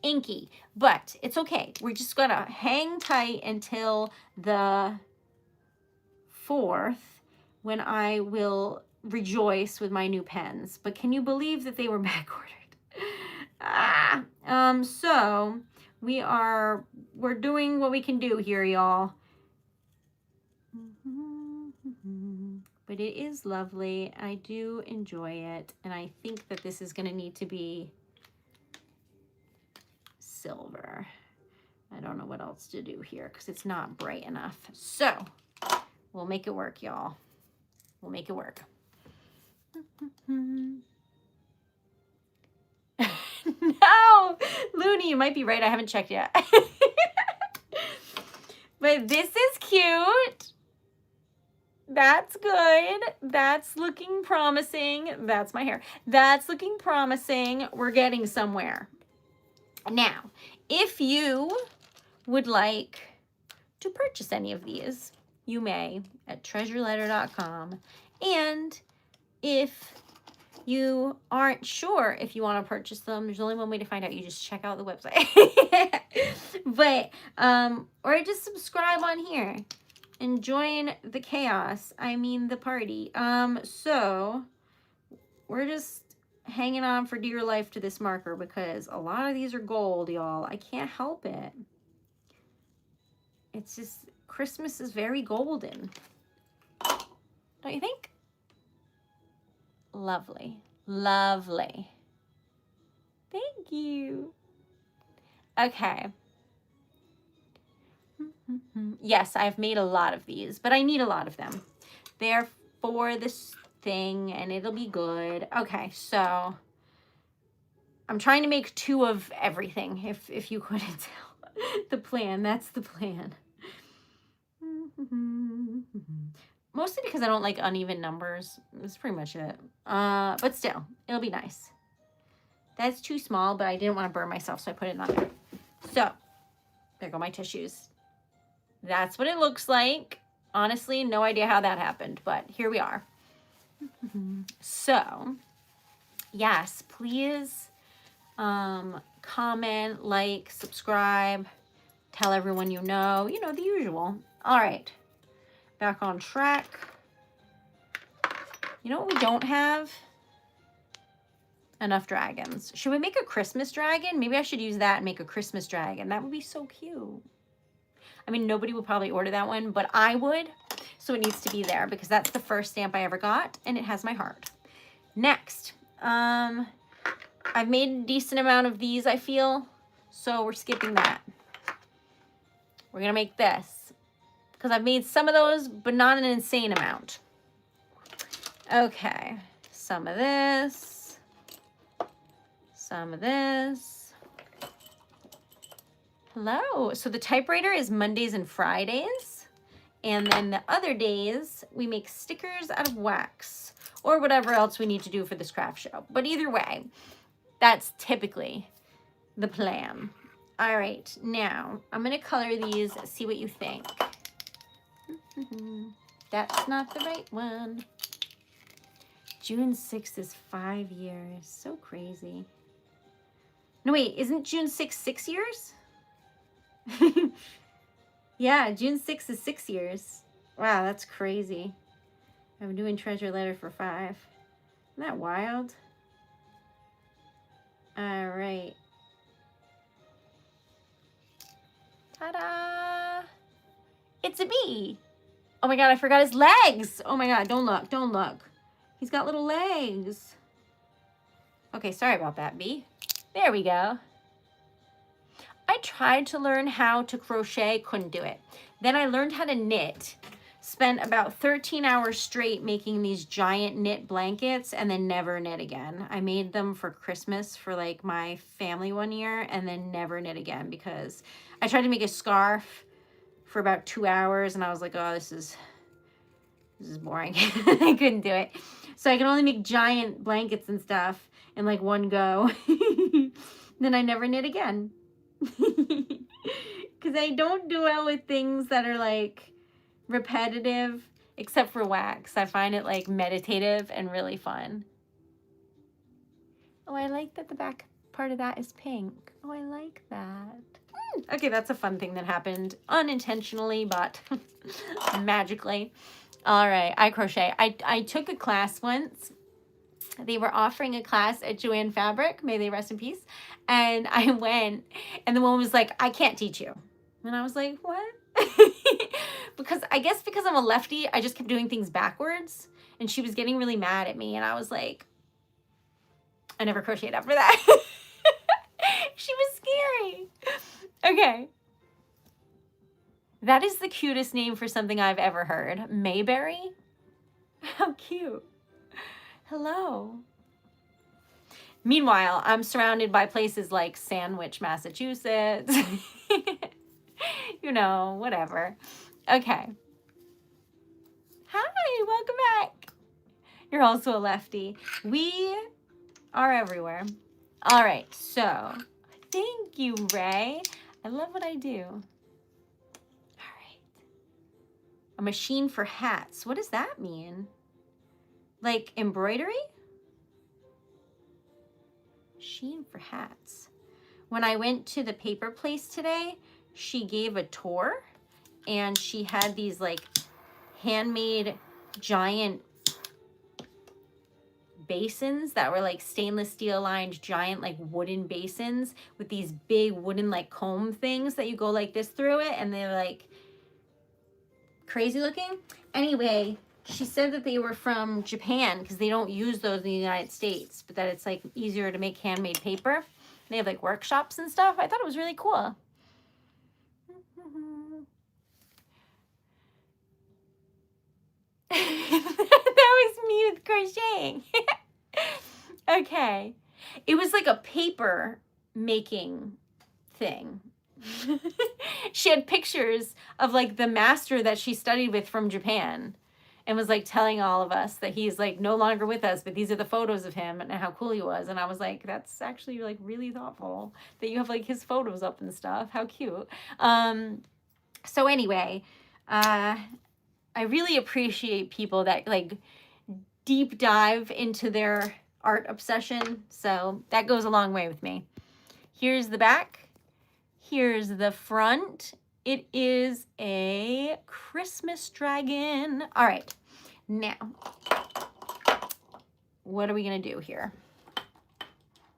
inky, but it's okay. We're just gonna hang tight until the 4th, when I will rejoice with my new pens. But can you believe that they were back ordered? So we're doing what we can do here, y'all. But it is lovely. I do enjoy it, and I think that this is going to need to be silver. I don't know what else to do here because it's not bright enough. So we'll make it work, y'all. We'll make it work. No, Looney, you might be right. I haven't checked yet. But this is cute. That's good. That's looking promising. That's my hair. That's looking promising. We're getting somewhere. Now, if you would like to purchase any of these, you may at TreasuredLetter.com. And if you aren't sure if you want to purchase them, there's only one way to find out. You just check out the website. But or just subscribe on here and join the chaos. I mean the party. So we're just hanging on for dear life to this marker because a lot of these are gold, y'all. I can't help it. It's just Christmas is very golden. Don't you think? Lovely. Lovely. Thank you. Okay. Yes, I've made a lot of these, but I need a lot of them. They're for this thing, and it'll be good. Okay, so I'm trying to make 2 of everything, if you couldn't tell. The plan, that's the plan. Mostly because I don't like uneven numbers. That's pretty much it. But still, it'll be nice. That's too small, but I didn't want to burn myself, so I put it on there. So, there go my tissues. That's what it looks like. Honestly, no idea how that happened, but here we are. So, yes, please comment, like, subscribe, tell everyone you know, the usual. All right, back on track. You know what we don't have? Enough dragons. Should we make a Christmas dragon? Maybe I should use that and make a Christmas dragon. That would be so cute. I mean, nobody would probably order that one, but I would. So it needs to be there because that's the first stamp I ever got, and it has my heart. Next, I've made a decent amount of these, I feel, so we're skipping that. We're going to make this because I've made some of those, but not an insane amount. Okay, some of this, some of this. Hello. So the typewriter is Mondays and Fridays. And then the other days, we make stickers out of wax or whatever else we need to do for this craft show. But either way, that's typically the plan. All right, now I'm going to color these, see what you think. That's not the right one. June 6th is 5 years. So crazy. No, wait, isn't June 6th 6 years? Yeah, June 6th is 6 years. Wow, that's crazy. I'm doing Treasure Letter for 5. Isn't that wild? All right. Ta-da! It's a bee. Oh my God, I forgot his legs. Oh my God, don't look, don't look. He's got little legs. Okay, sorry about that, bee. There we go. I tried to learn how to crochet, couldn't do it. Then I learned how to knit. Spent about 13 hours straight making these giant knit blankets and then never knit again. I made them for Christmas for like my family one year and then never knit again because I tried to make a scarf for about 2 hours and I was like, oh, this is boring. I couldn't do it. So I can only make giant blankets and stuff in like one go. Then I never knit again. Because I don't do well with things that are like repetitive, except for wax. I find it like meditative and really fun. Oh, I like that the back part of that is pink. Oh, I like that. Okay, that's a fun thing that happened unintentionally, but magically. All right, I crochet. I took a class once. They were offering a class at Joanne Fabric, may they rest in peace. And I went, and the woman was like, I can't teach you. And I was like, what? Because I guess because I'm a lefty, I just kept doing things backwards. And she was getting really mad at me. And I was like, I never crocheted after that. She was scary. Okay. That is the cutest name for something I've ever heard. Mayberry? How cute. Hello. Meanwhile, I'm surrounded by places like Sandwich, Massachusetts. You know, whatever. Okay. Hi, welcome back. You're also a lefty. We are everywhere. All right, so thank you, Ray. I love what I do. All right. A machine for hats. What does that mean? Like embroidery? Machine for hats. When I went to the paper place today, she gave a tour and she had these like handmade giant basins that were like stainless steel lined giant like wooden basins with these big wooden like comb things that you go like this through it, and they're like crazy looking. Anyway, she said that they were from Japan because they don't use those in the United States, but that it's like easier to make handmade paper. They have like workshops and stuff. I thought it was really cool. That was me with crocheting. Okay. It was like a paper making thing. She had pictures of like the master that she studied with from Japan and was like telling all of us that he's like no longer with us, but these are the photos of him and how cool he was. And I was like, that's actually like really thoughtful that you have like his photos up and stuff. How cute. So anyway, I really appreciate people that like deep dive into their art obsession. So that goes a long way with me. Here's the back. Here's the front. It is a Christmas dragon. All right, now, what are we gonna do here?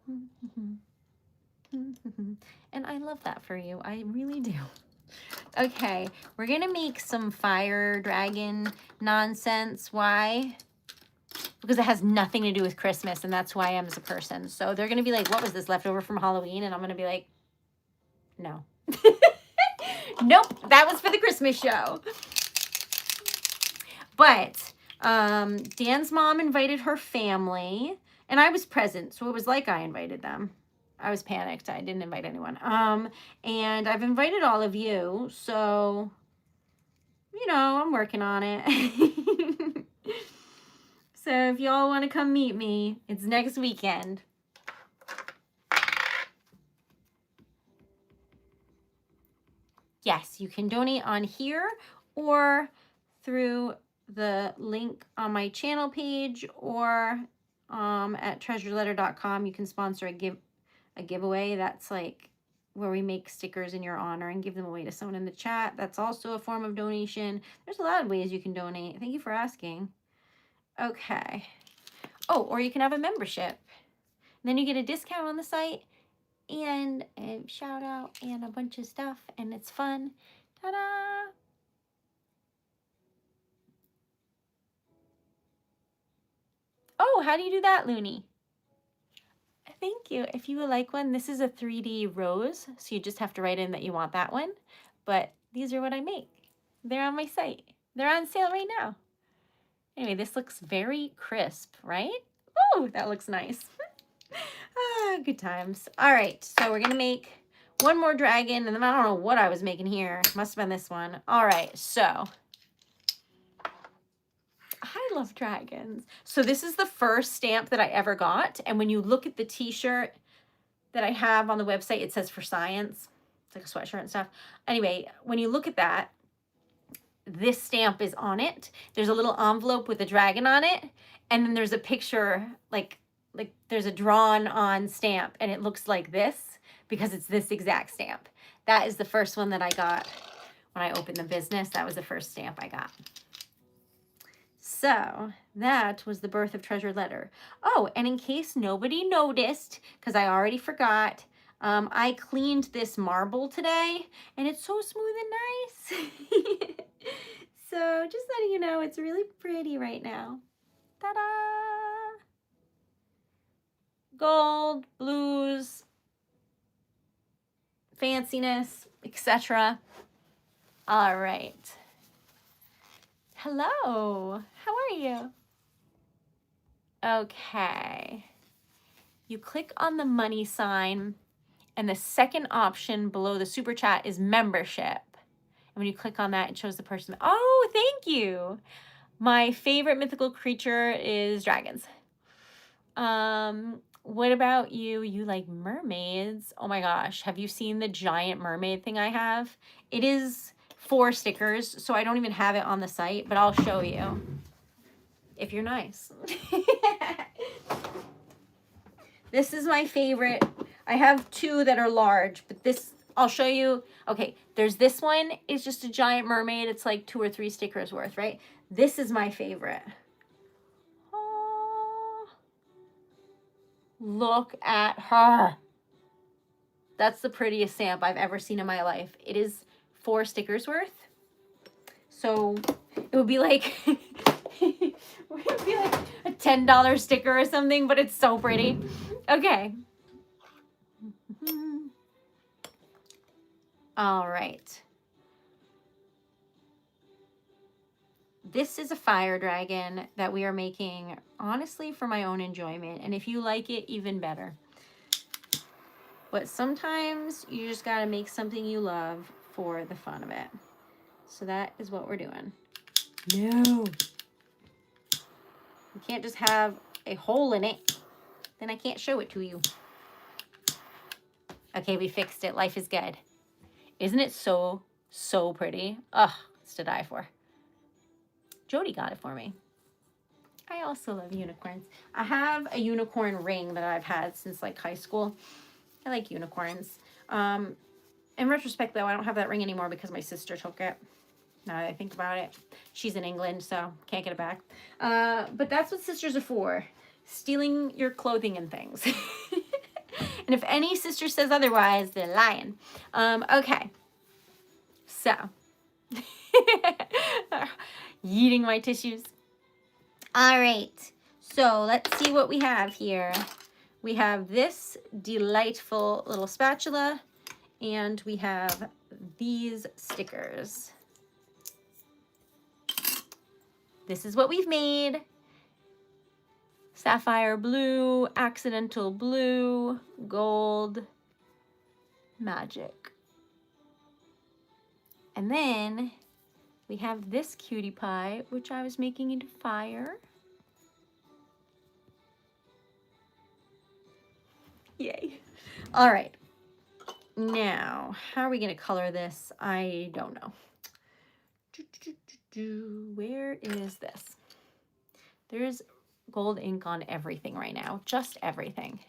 And I love that for you. I really do. Okay, we're gonna make some fire dragon nonsense. Why? Because it has nothing to do with Christmas, and that's who I am as a person. So they're gonna be like, what was this, leftover from Halloween? And I'm gonna be like, no. Nope, that was for the Christmas show. But Dan's mom invited her family, and I was present, so it was like I invited them. I was panicked. I didn't invite anyone. And I've invited all of you, so, you know, I'm working on it. So if y'all want to come meet me, it's next weekend. Yes, you can donate on here or through the link on my channel page, or at TreasuredLetter.com. You can sponsor a giveaway. That's like where we make stickers in your honor and give them away to someone in the chat. That's also a form of donation. There's a lot of ways you can donate. Thank you for asking. Okay. Oh, or you can have a membership. Then you get a discount on the site and a shout out and a bunch of stuff, and it's fun. Ta-da! Oh, how do you do that, Looney? Thank you. If you would like one, this is a 3D rose, so you just have to write in that you want that one. But these are what I make. They're on my site. They're on sale right now. Anyway, this looks very crisp, right? Oh, that looks nice. Good times. All right, so we're gonna make one more dragon, and then I don't know what I was making here. Must have been this one. All right, so I love dragons. So this is the first stamp that I ever got, and when you look at the t-shirt that I have on the website, it says for science. It's like a sweatshirt and stuff. Anyway, when you look at that, this stamp is on it. There's a little envelope with a dragon on it, and then there's a picture, like there's a drawn on stamp, and it looks like this because it's this exact stamp. That is the first one that I got when I opened the business. That was the first stamp I got. So that was the birth of Treasured Letter. Oh, and in case nobody noticed, because I already forgot, I cleaned this marble today, and it's so smooth and nice. So just letting you know, it's really pretty right now. Ta-da! Gold, blues, fanciness, etc. All right. Hello. How are you? Okay. You click on the money sign, and the second option below the super chat is membership. And when you click on that, it shows the person. Oh, thank you. My favorite mythical creature is dragons. What about you? You like mermaids? Oh my gosh. Have you seen the giant mermaid thing I have? It is 4 stickers, so I don't even have it on the site, but I'll show you if you're nice. This is my favorite. I have 2 that are large, but this, I'll show you. Okay, there's this one. It's just a giant mermaid. It's like 2 or 3 stickers worth, right? This is my favorite. Oh, look at her. That's the prettiest stamp I've ever seen in my life. It is 4 stickers worth. So it would be like it would be like a $10 sticker or something, but it's so pretty. Okay. All right. This is a fire dragon that we are making, honestly, for my own enjoyment. And if you like it, even better. But sometimes you just got to make something you love for the fun of it. So that is what we're doing. No. You can't just have a hole in it. Then I can't show it to you. Okay, we fixed it. Life is good. Isn't it so, so pretty? Ugh, it's to die for. Jody got it for me. I also love unicorns. I have a unicorn ring that I've had since like high school. I like unicorns. In retrospect, though, I don't have that ring anymore because my sister took it. Now that I think about it. She's in England, so can't get it back. But that's what sisters are for. Stealing your clothing and things. And if any sister says otherwise, they're lying. Okay. So, eating my tissues. All right. So let's see what we have here. We have this delightful little spatula, and we have these stickers. This is what we've made. Sapphire blue, accidental blue, gold, magic. And then we have this cutie pie, which I was making into fire. Yay. All right. Now, how are we going to color this? I don't know. Where is this? There's gold ink on everything right now. Just everything.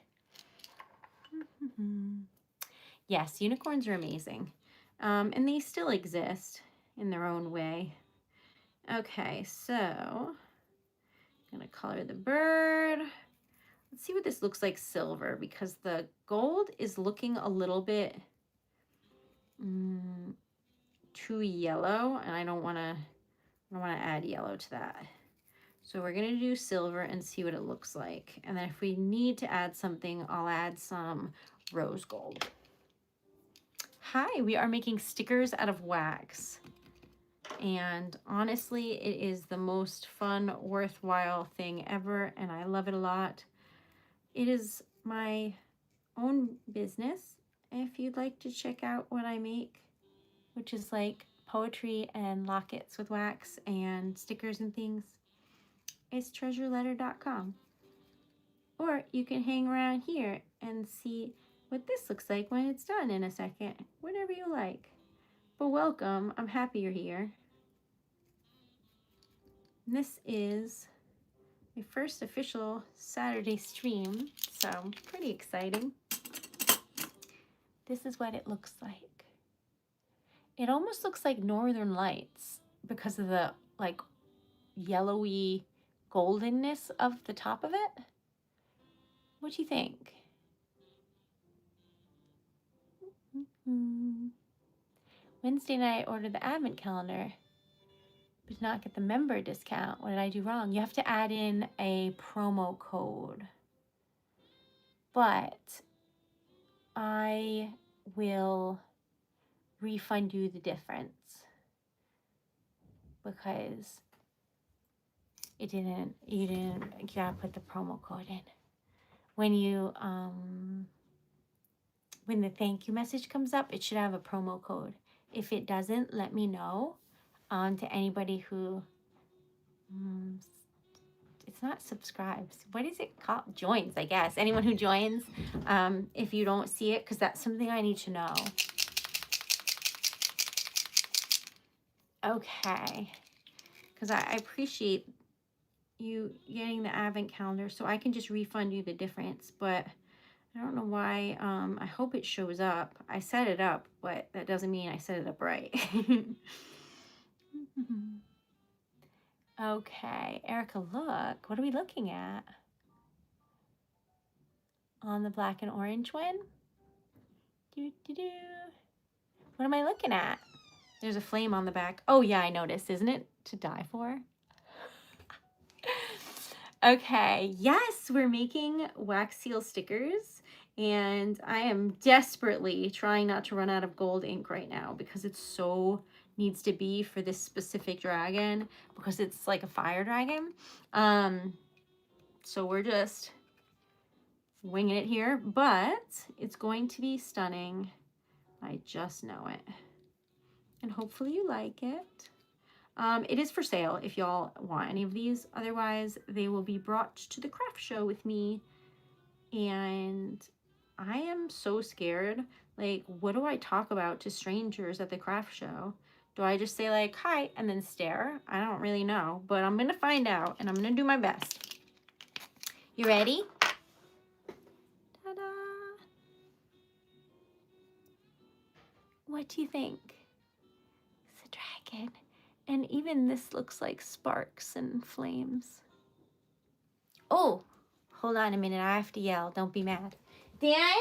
Yes, unicorns are amazing. And they still exist in their own way. Okay, so I'm going to color the bird. Let's see what this looks like silver, because the gold is looking a little bit too yellow, and I don't want to add yellow to that. So we're going to do silver and see what it looks like. And then if we need to add something, I'll add some rose gold. Hi, we are making stickers out of wax. And honestly, it is the most fun, worthwhile thing ever, and I love it a lot. It is my own business. If you'd like to check out what I make, which is like poetry and lockets with wax and stickers and things, it's TreasuredLetter.com. Or you can hang around here and see what this looks like when it's done in a second. Whatever you like. But welcome. I'm happy you're here. And this is my first official Saturday stream, so pretty exciting. This is what it looks like. It almost looks like Northern Lights because of the like yellowy goldenness of the top of it. What do you think? Wednesday night I ordered the advent calendar, but did not get the member discount. What did I do wrong? You have to add in a promo code. But I will refund you the difference because you gotta put the promo code in. When the thank you message comes up, it should have a promo code. If it doesn't, let me know. To anybody who, it's not subscribes. What is it called? Joins, I guess. Anyone who joins, if you don't see it, because that's something I need to know. Okay. Because I appreciate you getting the advent calendar, so I can just refund you the difference, but I don't know why. I hope it shows up. I set it up, but that doesn't mean I set it up right. Okay, Erica, look. What are we looking at? On the black and orange one? What am I looking at? There's a flame on the back. Oh, yeah, I noticed. Isn't it to die for? Okay, yes, we're making wax seal stickers. And I am desperately trying not to run out of gold ink right now because it's so needs to be for this specific dragon because it's like a fire dragon. So we're just winging it here, but it's going to be stunning. I just know it. And hopefully you like it. It is for sale if y'all want any of these. Otherwise, they will be brought to the craft show with me. And I am so scared. Like, what do I talk about to strangers at the craft show? Do I just say like, hi, and then stare? I don't really know, but I'm going to find out and I'm going to do my best. You ready? Ta-da! What do you think? It's a dragon. And even this looks like sparks and flames. Oh, hold on a minute. I have to yell. Don't be mad. Dan?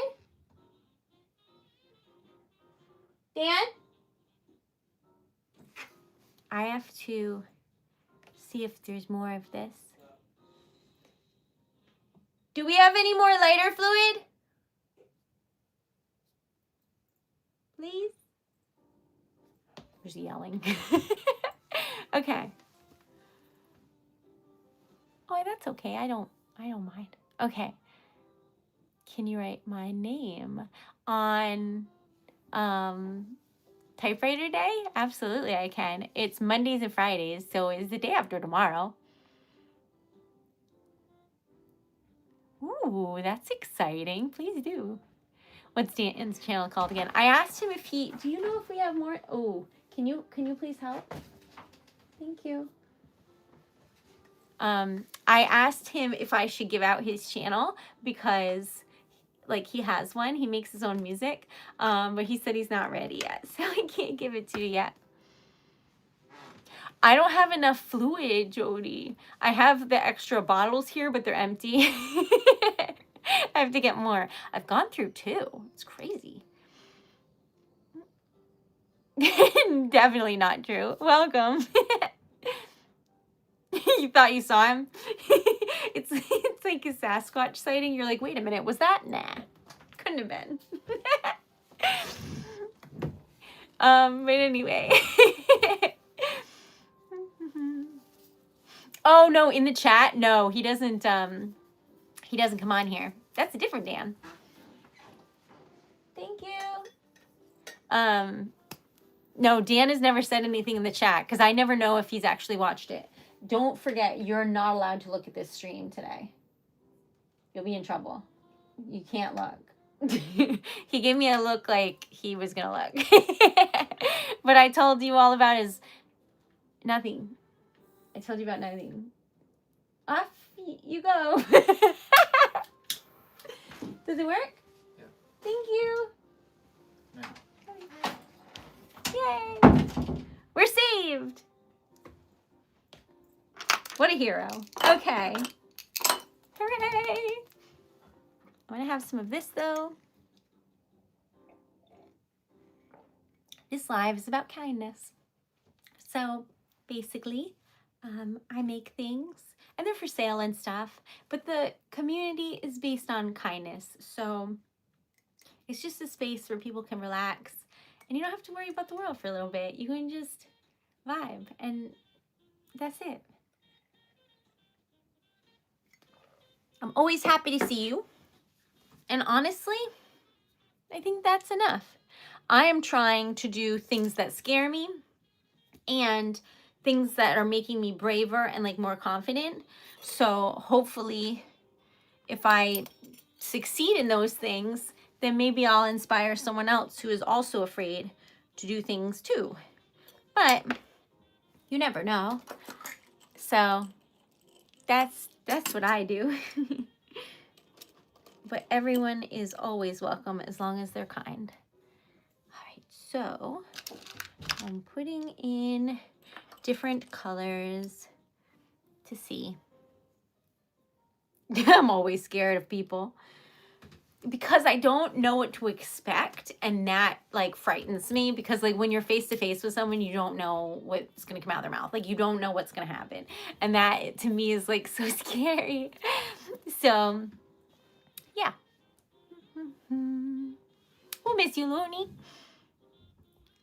Dan? I have to see if there's more of this. Do we have any more lighter fluid? Please? There's yelling. Okay. Oh, that's okay. I don't mind. Okay. Can you write my name on typewriter day? Absolutely, I can. It's Mondays and Fridays, so it's the day after tomorrow. Ooh, that's exciting. Please do. What's Dan's channel called again? I asked him if he, do you know if we have more? Oh, can you please help? Thank you. I asked him if I should give out his channel because like he has one. He makes his own music. But he said he's not ready yet, so I can't give it to you yet. I don't have enough fluid, Jody. I have the extra bottles here, but they're empty. I have to get more. I've gone through 2. It's crazy. Definitely not true. Welcome. You thought you saw him? It's like a Sasquatch sighting. You're like, wait a minute, was that? Nah, couldn't have been. But anyway. Oh no, in the chat, no, he doesn't come on here. That's a different Dan. Thank you. No, Dan has never said anything in the chat because I never know if he's actually watched it. Don't forget, you're not allowed to look at this stream today. You'll be in trouble. You can't look. He gave me a look like he was going to look. But I told you all about his nothing. I told you about nothing. Off you go. Does it work? Yeah. Thank you. No. Yay. We're saved. What a hero. Okay. Hooray. I'm going to have some of this, though. This live is about kindness. So, basically, I make things, and they're for sale and stuff, but the community is based on kindness. So, it's just a space where people can relax, and you don't have to worry about the world for a little bit. You can just vibe, and that's it. I'm always happy to see you. And honestly, I think that's enough. I am trying to do things that scare me and things that are making me braver and like more confident. So hopefully if I succeed in those things, then maybe I'll inspire someone else who is also afraid to do things too. But you never know. So that's what I do. But everyone is always welcome as long as they're kind. All right, so I'm putting in different colors to see. I'm always scared of people because I don't know what to expect, and that like frightens me because like when you're face to face with someone, you don't know what's going to come out of their mouth. Like you don't know what's going to happen. And that to me is like so scary. So yeah. We'll miss you, Looney.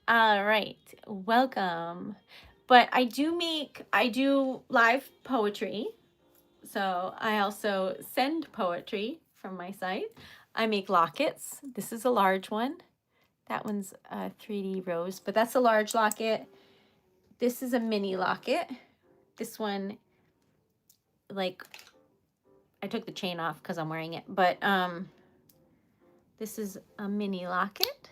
All right, welcome. But I do live poetry. So I also send poetry from my site. I make lockets. This is a large one. That one's a 3D rose, but that's a large locket. This is a mini locket. This one, like, I took the chain off because I'm wearing it, but this is a mini locket.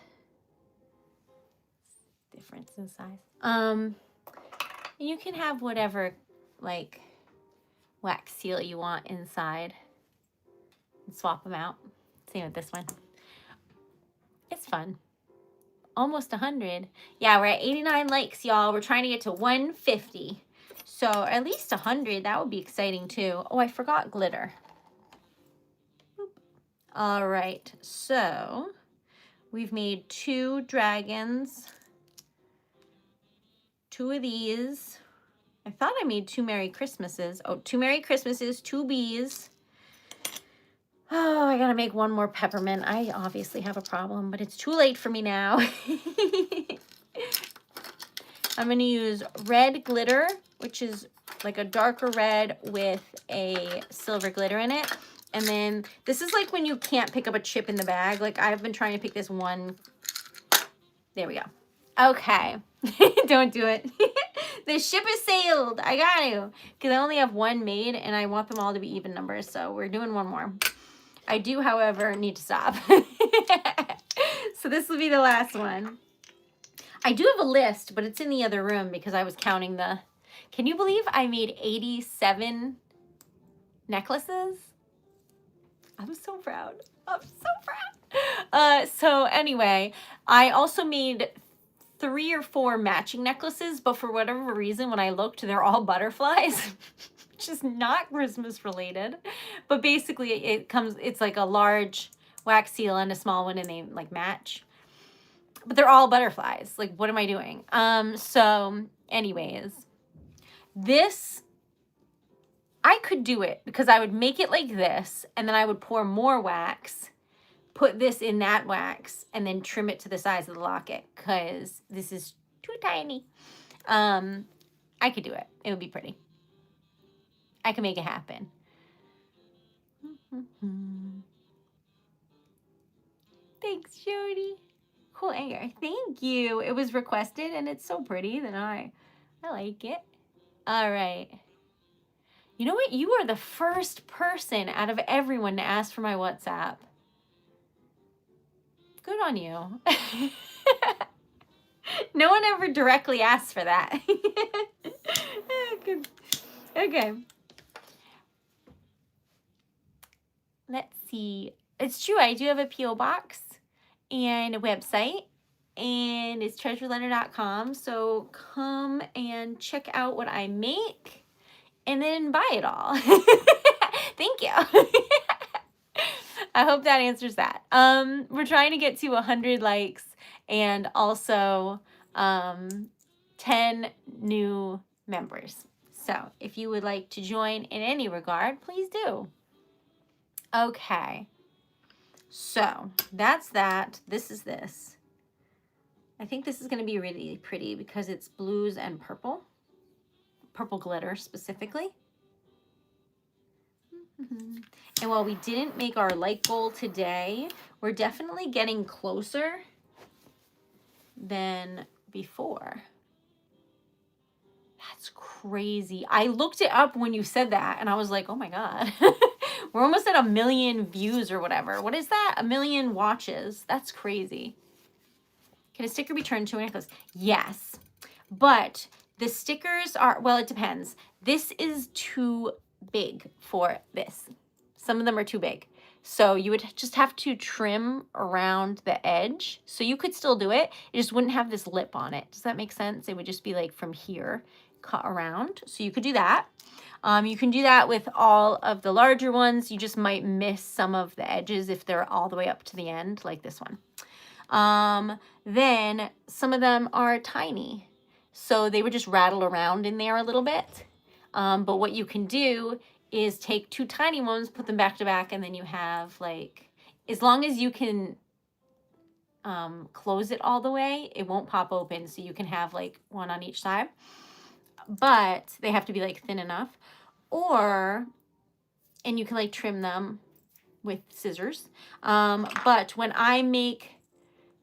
Difference in size. You can have whatever like wax seal you want inside and swap them out. Same with this one. It's fun. Almost 100. Yeah, we're at 89 likes, y'all. We're trying to get to 150. So at least 100. That would be exciting too. Oh, I forgot glitter. All right, so We've made 2 dragons, 2 of these. I thought I made 2 Merry Christmases. Oh, 2 Merry Christmases, 2 bees. Oh, I gotta make 1 more peppermint. I obviously have a problem, but it's too late for me now. I'm gonna use red glitter, which is like a darker red with a silver glitter in it. And then this is like when you can't pick up a chip in the bag. Like I've been trying to pick this one. There we go. Okay. Don't do it. The ship has sailed. I got to. Because I only have 1 made and I want them all to be even numbers. So we're doing 1 more. I do, however, need to stop. So this will be the last one. I do have a list, but it's in the other room because I was counting the... Can you believe I made 87 necklaces? I'm so proud. I'm so proud. So anyway, I also made 3 or 4 matching necklaces, but for whatever reason, when I looked, they're all butterflies, which is not Christmas related. But basically, it's like a large wax seal and a small one, and they like match. But they're all butterflies. Like, what am I doing? So anyways, this, I could do it because I would make it like this, and then I would pour more wax, put this in that wax, and then trim it to the size of the locket because this is too tiny. I could do it. It would be pretty. I can make it happen. Thanks, Jody. Cool air. Thank you. It was requested and it's so pretty that I like it. All right. You know what? You are the first person out of everyone to ask for my WhatsApp. Good on you. No one ever directly asked for that. Okay. Let's see. It's true. I do have a P.O. box and a website, and it's TreasuredLetter.com. So come and check out what I make and then buy it all. Thank you. I hope that answers that. We're trying to get to 100 likes and also 10 new members. So if you would like to join in any regard, please do. Okay. So that's that. This is this. I think this is going to be really pretty because it's blues and purple. Purple glitter specifically. And while we didn't make our light goal today, we're definitely getting closer than before. That's crazy. I looked it up when you said that and I was like, oh my God. We're almost at 1 million views or whatever. What is that? 1 million watches. That's crazy. Can a sticker be turned into a necklace? Yes. But the stickers are, well, it depends. This is too big for this. Some of them are too big. So you would just have to trim around the edge. So you could still do it. It just wouldn't have this lip on it. Does that make sense? It would just be like from here, cut around. So you could do that. You can do that with all of the larger ones. You just might miss some of the edges if they're all the way up to the end, like this one. Then some of them are tiny. So they would just rattle around in there a little bit. But what you can do is take 2 tiny ones, put them back to back, and then you have like, as long as you can close it all the way, it won't pop open. So you can have like 1 on each side. But they have to be like thin enough. And you can like trim them with scissors. But when I make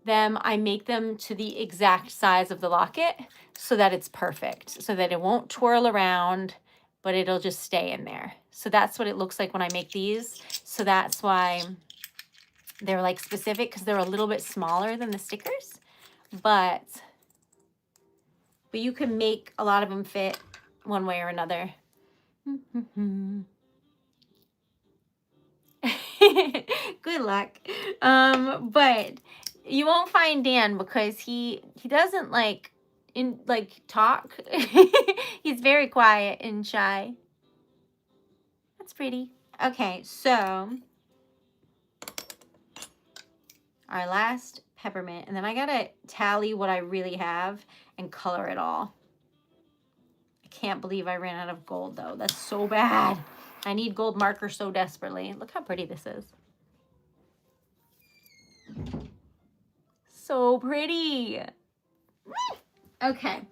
them to the exact size of the locket so that it's perfect, so that it won't twirl around, but it'll just stay in there. So that's what it looks like when I make these. So that's why they're like specific, because they're a little bit smaller than the stickers, but you can make a lot of them fit one way or another. Good luck. But you won't find Dan because he doesn't talk. He's very quiet and shy. That's pretty. Okay, so our last peppermint. And then I gotta tally what I really have and color it all. I can't believe I ran out of gold though. That's so bad. I need gold marker so desperately. Look how pretty this is. So pretty. Okay,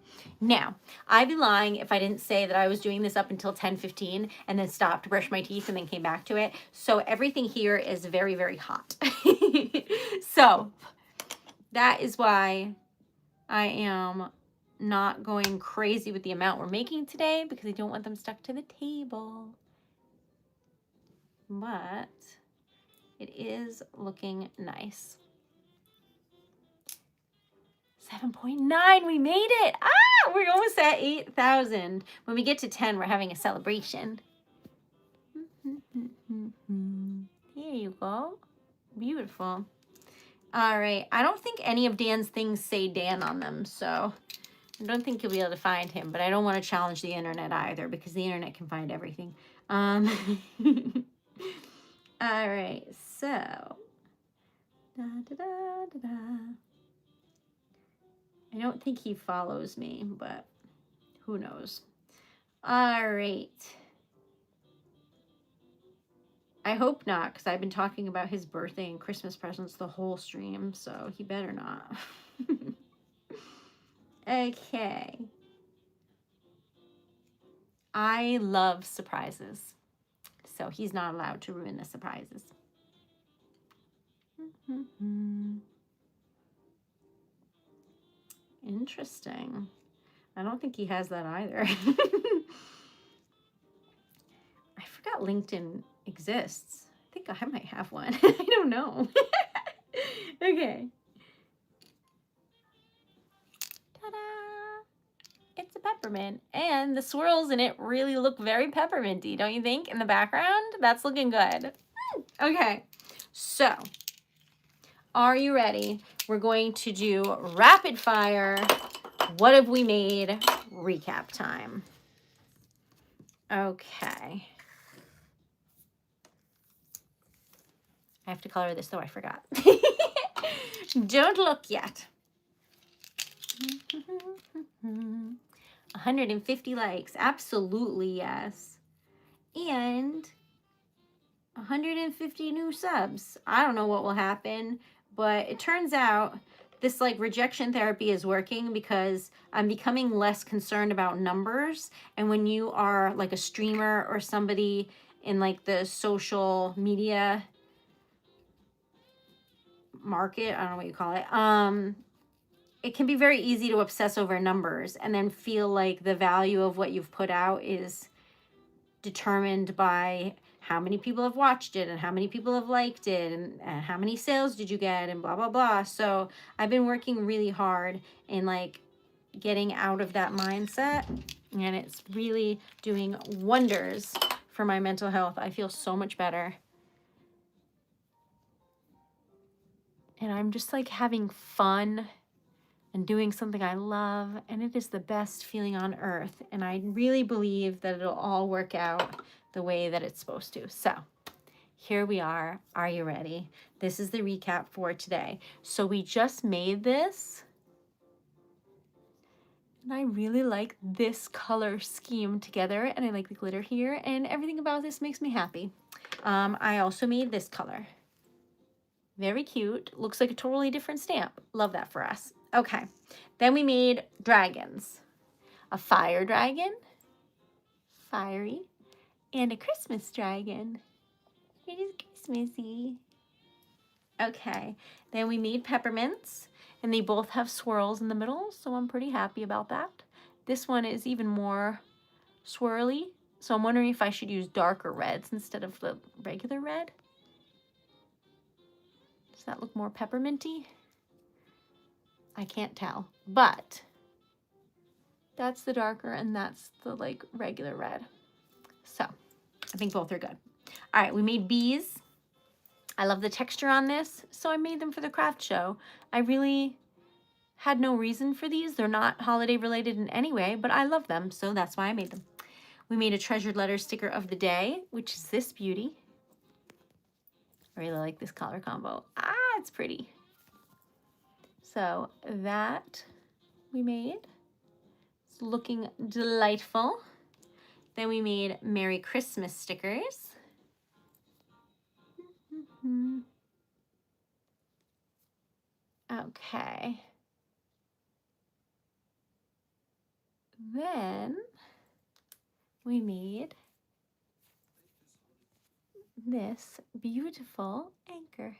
now I'd be lying if I didn't say that I was doing this up until 10:15 and then stopped to brush my teeth and then came back to it. So everything here is very, very hot. So that is why I am not going crazy with the amount we're making today, because I don't want them stuck to the table. But it is looking nice. 7.9, we made it. Ah, we're almost at 8,000. When we get to 10, we're having a celebration. Here you go. Beautiful. All right, I don't think any of Dan's things say Dan on them, so I don't think you'll be able to find him, but I don't want to challenge the internet either, because the internet can find everything. All right, so da, da, da, da, da. I don't think he follows me, but who knows. All right. I hope not, because I've been talking about his birthday and Christmas presents the whole stream, so he better not. Okay. I love surprises, so he's not allowed to ruin the surprises. Interesting. I don't think he has that either. I forgot LinkedIn exists. I think I might have one. I don't know. Okay. Ta-da! It's a peppermint. And the swirls in it really look very pepperminty, don't you think? In the background? That's looking good. Okay. So, are you ready? We're going to do rapid fire. What have we made? Recap time. Okay. I have to color this, though I forgot. Don't look yet. 150 likes. Absolutely, yes. And 150 new subs. I don't know what will happen, but it turns out this like rejection therapy is working, because I'm becoming less concerned about numbers. And when you are like a streamer or somebody in like the social media market, I don't know what you call it, it can be very easy to obsess over numbers and then feel like the value of what you've put out is determined by how many people have watched it and how many people have liked it and how many sales did you get and blah, blah, blah. So I've been working really hard in like getting out of that mindset, and it's really doing wonders for my mental health. I feel so much better. And I'm just like having fun and doing something I love, and it is the best feeling on earth. And I really believe that it'll all work out the way that it's supposed to. So here we are. Are you ready? This is the recap for today. So we just made this, and I really like this color scheme together, and I like the glitter here, and everything about this makes me happy. I also made this color. Very cute. Looks like a totally different stamp. Love that for us. Okay. Then we made dragons. A fire dragon, fiery, and a Christmas dragon. It is Christmassy. Okay. Then we made peppermints, and they both have swirls in the middle, so I'm pretty happy about that. This one is even more swirly, so I'm wondering if I should use darker reds instead of the regular red. Does that look more pepperminty? I can't tell, but that's the darker and that's the like regular red. So I think both are good. All right, we made bees. I love the texture on this, so I made them for the craft show. I really had no reason for these. They're not holiday related in any way, but I love them, so that's why I made them. We made a treasured letter sticker of the day, which is this beauty. I really like this color combo. Ah, it's pretty. So that we made. It's looking delightful. Then we made Merry Christmas stickers. Okay. Then we made this beautiful anchor.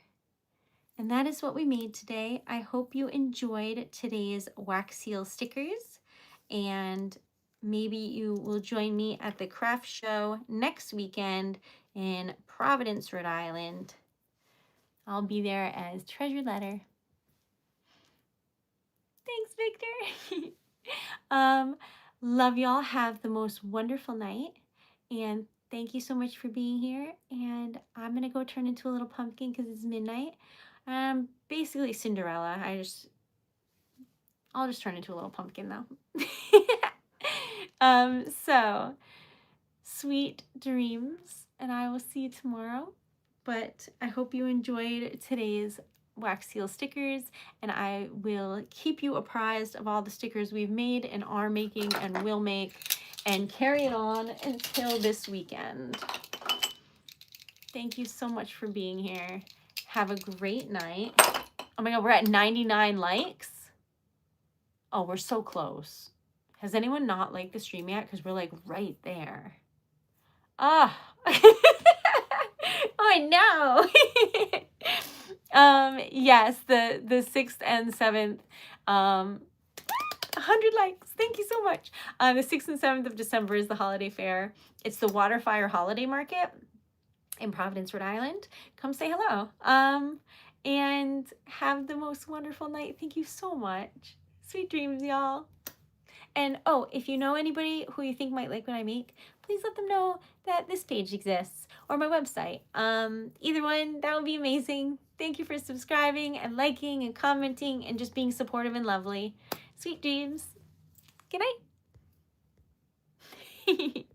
And that is what we made today. I hope you enjoyed today's wax seal stickers, and maybe you will join me at the craft show next weekend in Providence, Rhode Island. I'll be there as Treasured Letter. Thanks, Victor. Love y'all. Have the most wonderful night. And thank you so much for being here. And I'm going to go turn into a little pumpkin because it's midnight. Basically Cinderella. I'll just turn into a little pumpkin though. So sweet dreams, and I will see you tomorrow. But I hope you enjoyed today's wax seal stickers, and I will keep you apprised of all the stickers we've made and are making and will make, and carry it on until this weekend. Thank you so much for being here. Have a great night. Oh my God, we're at 99 likes. Oh, we're so close. Has anyone not liked the stream yet? Because we're like right there. Ah. Oh, I know. Yes, the 6th and 7th, 100 likes. Thank you so much. The 6th and 7th of December is the holiday fair. It's the Waterfire Holiday Market in Providence, Rhode Island. Come say hello. And have the most wonderful night. Thank you so much. Sweet dreams, y'all. And oh, if you know anybody who you think might like what I make, please let them know that this page exists, or my website. Either one, that would be amazing. Thank you for subscribing and liking and commenting and just being supportive and lovely. Sweet dreams. Good night.